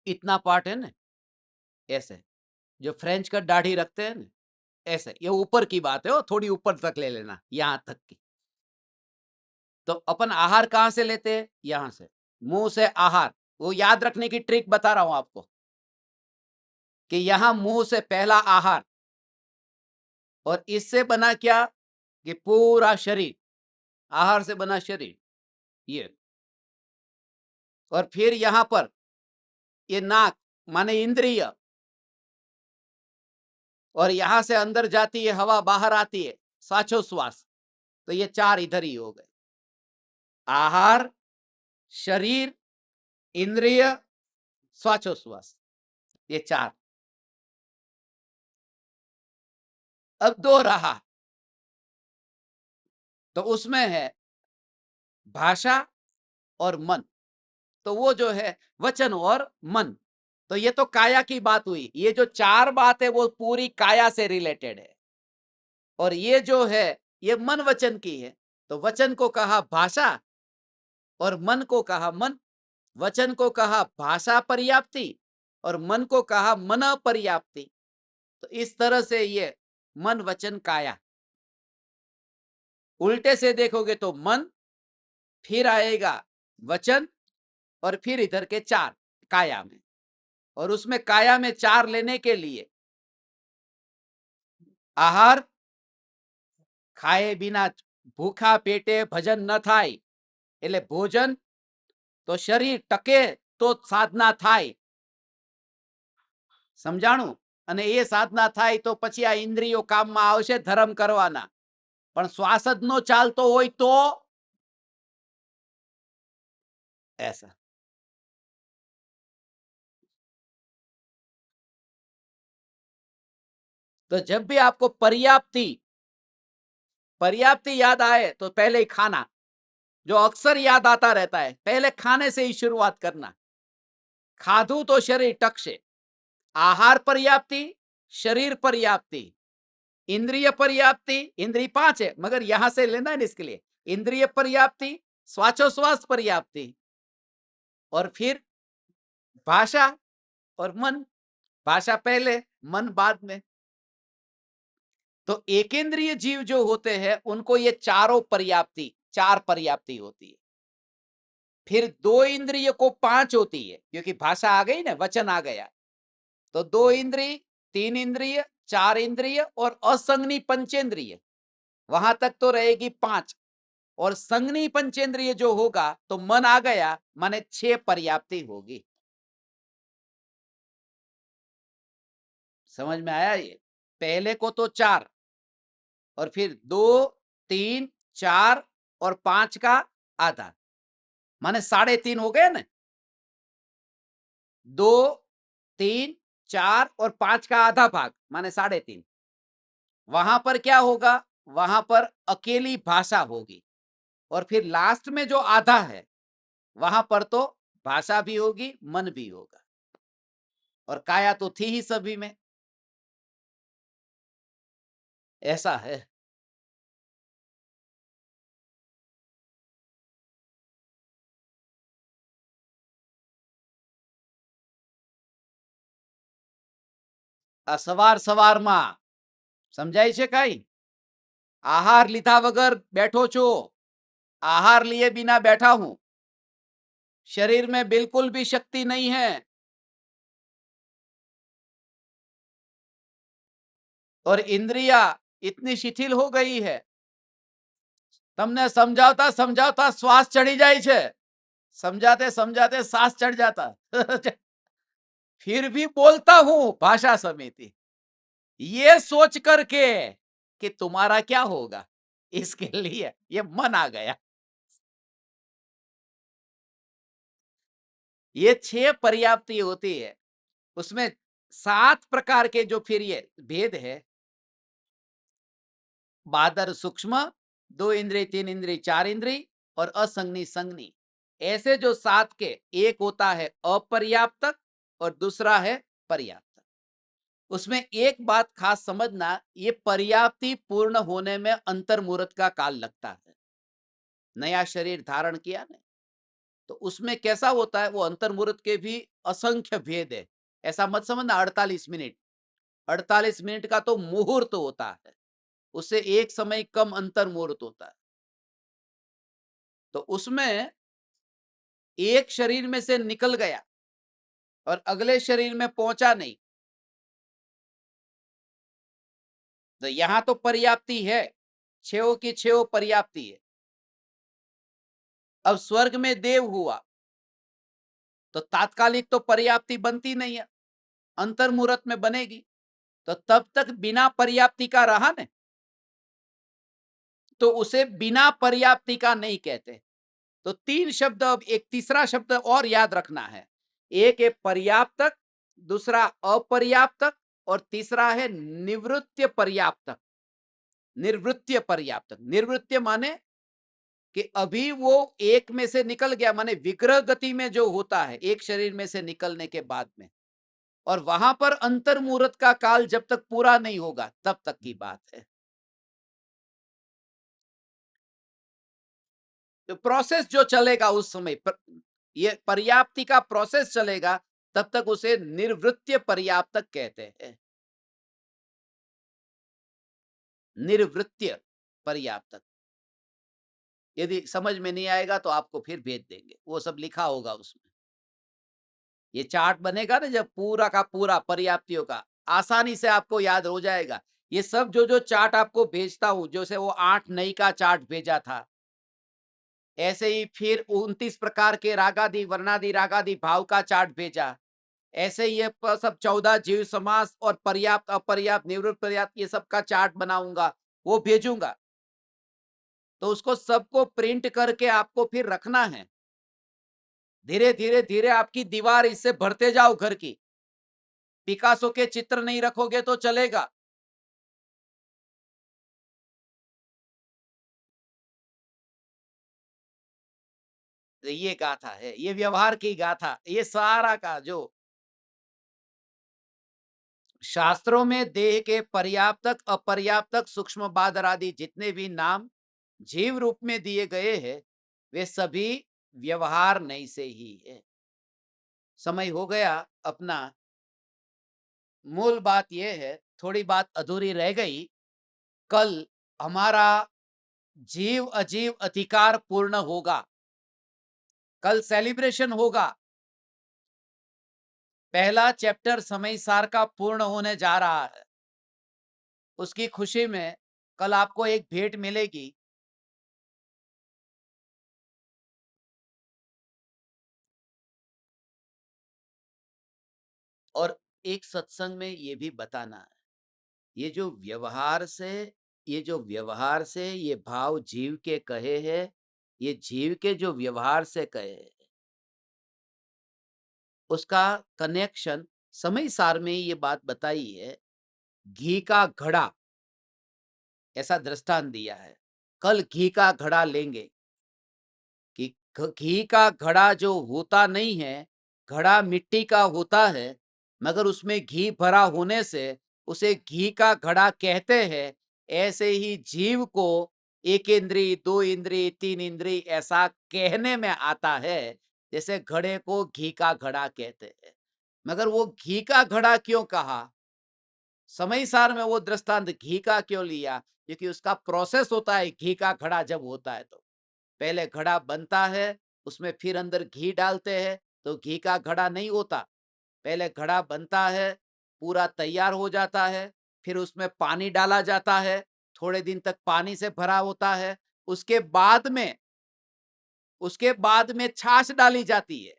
इतना पार्ट है ना। ऐसे जो फ्रेंच का दाढ़ी रखते हैं ना, ऐसे ये ऊपर की बात है, वो थोड़ी ऊपर तक ले लेना, यहां तक की। तो अपन आहार कहां से लेते हैं? यहां से, मुंह से आहार। वो याद रखने की ट्रिक बता रहा हूं आपको कि यहां मुंह से पहला आहार, और इससे बना क्या कि पूरा शरीर, आहार से बना शरीर। ये और फिर यहां पर ये नाक माने इंद्रिय, और यहां से अंदर जाती है हवा, बाहर आती है श्वासोश्वास। तो ये चार इधर ही हो गए, आहार, शरीर, इंद्रिय, श्वासोश्वास, ये चार। अब दो रहा, तो उसमें है भाषा और मन। तो वो जो है वचन और मन, तो ये तो काया की बात हुई। ये जो चार बात है वो पूरी काया से रिलेटेड है, और ये जो है ये मन वचन की है। तो वचन को कहा भाषा और मन को कहा मन। वचन को कहा भाषा पर्याप्ति और मन को कहा मन पर्याप्ति। तो इस तरह से ये मन वचन काया। उल्टे से देखोगे तो मन, फिर आएगा वचन, और फिर इधर के चार काया में। और उसमें काया में चार लेने के लिए आहार, खाए बिना भूखा पेटे भजन न થાય એટલે ભોજન, તો શરીર ટકે તો સાધના થાય, સમજાણું? અને એ સાધના થાય તો પછી આ ઇન્દ્રિયો કામમાં આવશે ધર્મ કરવાના, પણ શ્વાસ જ નો ચાલતો હોય તો ऐसा। तो जब भी आपको पर्याप्ति पर्याप्ति याद आए तो पहले ही खाना, जो अक्सर याद आता रहता है, पहले खाने से ही शुरुआत करना। खाधू तो शरीर टकशे। आहार पर्याप्ति, शरीर पर्याप्ति, इंद्रिय पर्याप्ति। इंद्रिय पांच है मगर यहां से लेना है ना, इसके लिए इंद्रिय पर्याप्ति, श्वासोश्वास पर्याप्ति, और फिर भाषा और मन। भाषा पहले, मन बाद में। तो एकेंद्रिय जीव जो होते हैं उनको ये चारों पर्याप्ति, चार पर्याप्ति होती है। फिर दो इंद्रिय को पांच होती है, क्योंकि भाषा आ गई ना, वचन आ गया। तो दो इंद्रिय, तीन इंद्रिय, चार इंद्रिय और असंगनी पंचेंद्रिय, वहां तक तो रहेगी पांच। और संगनी पंचेंद्रिय जो होगा तो मन आ गया, माने छह पर्याप्ति होगी। समझ में आया? ये पहले को तो चार, और फिर दो, तीन, चार और पांच का आधा, माने 3.5 हो गए ना। दो, तीन, चार और पांच का आधा भाग माने 3.5। वहां पर क्या होगा? वहां पर अकेली भाषा होगी, और फिर लास्ट में जो आधा है वहां पर तो भाषा भी होगी, मन भी होगा, और काया तो थी ही सभी में। ऐसा है। આ સવાર સવારમાં સમજાય છે કઈ? આહાર લીધા વગર બેઠો છું, आहार लिए बिना बैठा हूं, शरीर में बिल्कुल भी शक्ति नहीं है, और इंद्रिया इतनी शिथिल हो गई है। તમને સમજાવતા સમજાવતા શ્વાસ ચડી જાય છે, समझाते समझाते सांस चढ़ जाता फिर भी बोलता हूं भाषा समिति, ये सोच करके कि तुम्हारा क्या होगा, इसके लिए ये मन आ गया। ये 6 पर्याप्ति होती है, उसमें 7 प्रकार के जो फिर ये भेद है, बादर सूक्ष्म, 2 इंद्रिय, 3 इंद्रिय, 4 इंद्रिय और असंगनी संगनी। ऐसे जो 7 के, एक होता है अपर्याप्त और दूसरा है पर्याप्त। उसमें एक बात खास समझना, ये पर्याप्ति पूर्ण होने में अंतर्मुहूर्त का काल लगता है। नया शरीर धारण किया ना, तो उसमें कैसा होता है, वो अंतर्मुहूर्त के भी असंख्य भेद है। ऐसा मत समझना 48 मिनट, 48 मिनट का तो मुहूर्त होता है, उससे एक समय कम अंतर मुहूर्त होता है। तो उसमें एक शरीर में से निकल गया और अगले शरीर में पहुंचा नहीं, तो यहां तो पर्याप्ति है, 6 की 6 पर्याप्ति है। अब स्वर्ग में देव हुआ, तो तात्कालिक तो पर्याप्ति बनती नहीं है, अंतर्मुहूर्त में बनेगी। तो तब तक बिना पर्याप्ति का रहा ना, तो उसे बिना पर्याप्ति का नहीं कहते। तो 3 शब्द, अब एक तीसरा शब्द और याद रखना है। एक है पर्याप्तक, दूसरा अपर्याप्तक और तीसरा है निवृत्य पर्याप्तक। निर्वृत्य पर्याप्तक, निर्वृत्य माने कि अभी वो एक में से निकल गया, माने विग्रह गति में जो होता है एक शरीर में से निकलने के बाद में, और वहां पर अंतर्मुहूर्त का काल जब तक पूरा नहीं होगा तब तक की बात है। तो प्रोसेस जो चलेगा उस समय ये पर्याप्ति का प्रोसेस चलेगा, तब तक उसे निर्वृत्य पर्याप्तक कहते हैं। निर्वृत्य पर्याप्तक। यदि समझ में नहीं आएगा तो आपको फिर भेज देंगे, वो सब लिखा होगा उसमें। ये चार्ट बनेगा ना जब पूरा का पूरा पर्याप्तियों का, आसानी से आपको याद हो जाएगा। ये सब जो जो चार्ट आपको भेजता हूं, जैसे वो 8 नई का चार्ट भेजा था, ऐसे ही फिर 29 प्रकार के रागादि वर्णादि रागादि भाव का चार्ट भेजा। ऐसे ही ये सब 14 जीव समास और पर्याप्त अपर्याप्त निवृत्त पर्याप्त ये सब का चार्ट बनाऊंगा, वो भेजूंगा। तो उसको सबको प्रिंट करके आपको फिर रखना है। धीरे धीरे धीरे आपकी दीवार इससे भरते जाओ घर की। पिकासो के चित्र नहीं रखोगे तो चलेगा। तो ये गाथा है, ये व्यवहार की गाथा, ये सारा का जो शास्त्रों में देह के पर्याप्तक अपर्याप्तक सूक्ष्म बादर आदि जितने भी नाम जीव रूप में दिए गए हैं, वे सभी व्यवहार नहीं से ही है। समय हो गया अपना। मूल बात यह है, थोड़ी बात अधूरी रह गई। कल हमारा जीव अजीव अधिकार पूर्ण होगा। कल सेलिब्रेशन होगा। पहला चैप्टर समय सार का पूर्ण होने जा रहा है। उसकी खुशी में कल आपको एक भेंट मिलेगी। और एक सत्संग में ये भी बताना है, ये जो व्यवहार से, ये भाव जीव के कहे हैं, ये जीव के जो व्यवहार से कहे हैं, उसका कनेक्शन समय सार में ये बात बताई है। घी का घड़ा, ऐसा दृष्टांत दिया है। कल घी का घड़ा लेंगे कि घी का घड़ा जो होता नहीं है, घड़ा मिट्टी का होता है, मगर उसमें घी भरा होने से उसे घी का घड़ा कहते हैं। ऐसे ही जीव को एक इंद्री, दो इंद्री, तीन इंद्री ऐसा कहने में आता है, जैसे घड़े को घी का घड़ा कहते हैं। मगर वो घी का घड़ा क्यों कहा, समय सार में वो दृष्टांत घी का क्यों लिया, क्योंकि उसका प्रोसेस होता है। घी का घड़ा जब होता है तो पहले घड़ा बनता है, उसमें फिर अंदर घी डालते हैं, तो घी का घड़ा नहीं होता। पहले घड़ा बनता है, पूरा तैयार हो जाता है, फिर उसमें पानी डाला जाता है, थोड़े दिन तक पानी से भरा होता है। उसके बाद में छाछ डाली जाती है,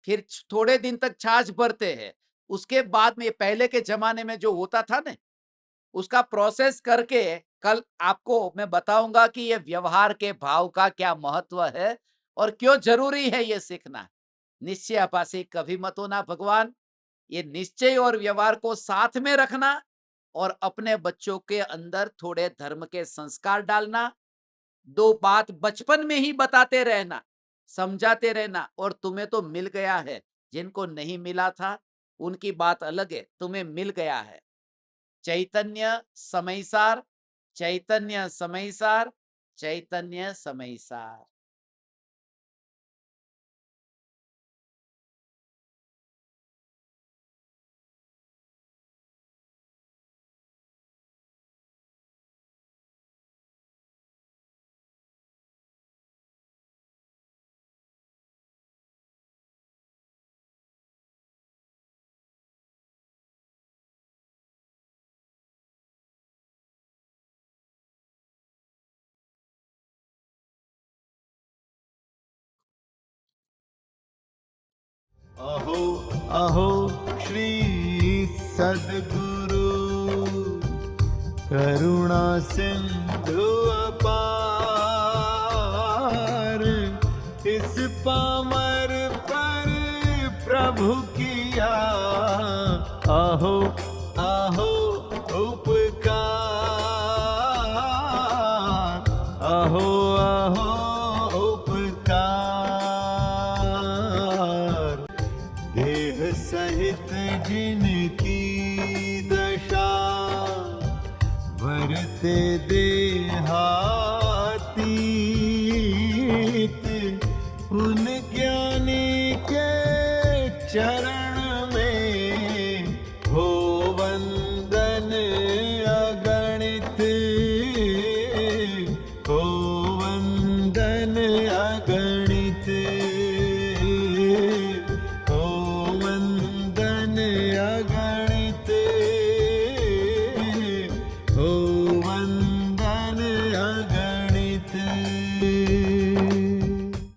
फिर थोड़े दिन तक छाछ भरते हैं। उसके बाद में, पहले के जमाने में जो होता था ना, उसका प्रोसेस करके कल आपको मैं बताऊंगा कि ये व्यवहार के भाव का क्या महत्व है और क्यों जरूरी है ये सीखना। निश्चय अपासी कभी मत होना भगवान। ये निश्चय और व्यवहार को साथ में रखना और अपने बच्चों के अंदर थोड़े धर्म के संस्कार डालना। दो बात बचपन में ही बताते रहना, समझाते रहना। और तुम्हें तो मिल गया है, जिनको नहीं मिला था उनकी बात अलग है, तुम्हें मिल गया है। चैतन्य समयसार, चैतन्य समयसार, चैतन्य समयसार। अहो अहो श्री सद्गुरु करुणा सिंधु अपार, इस पामर पर प्रभु किया अहो अहो उपकार, अहो अहो उपकार। देह सहित जिनकी दशा, वरते देहा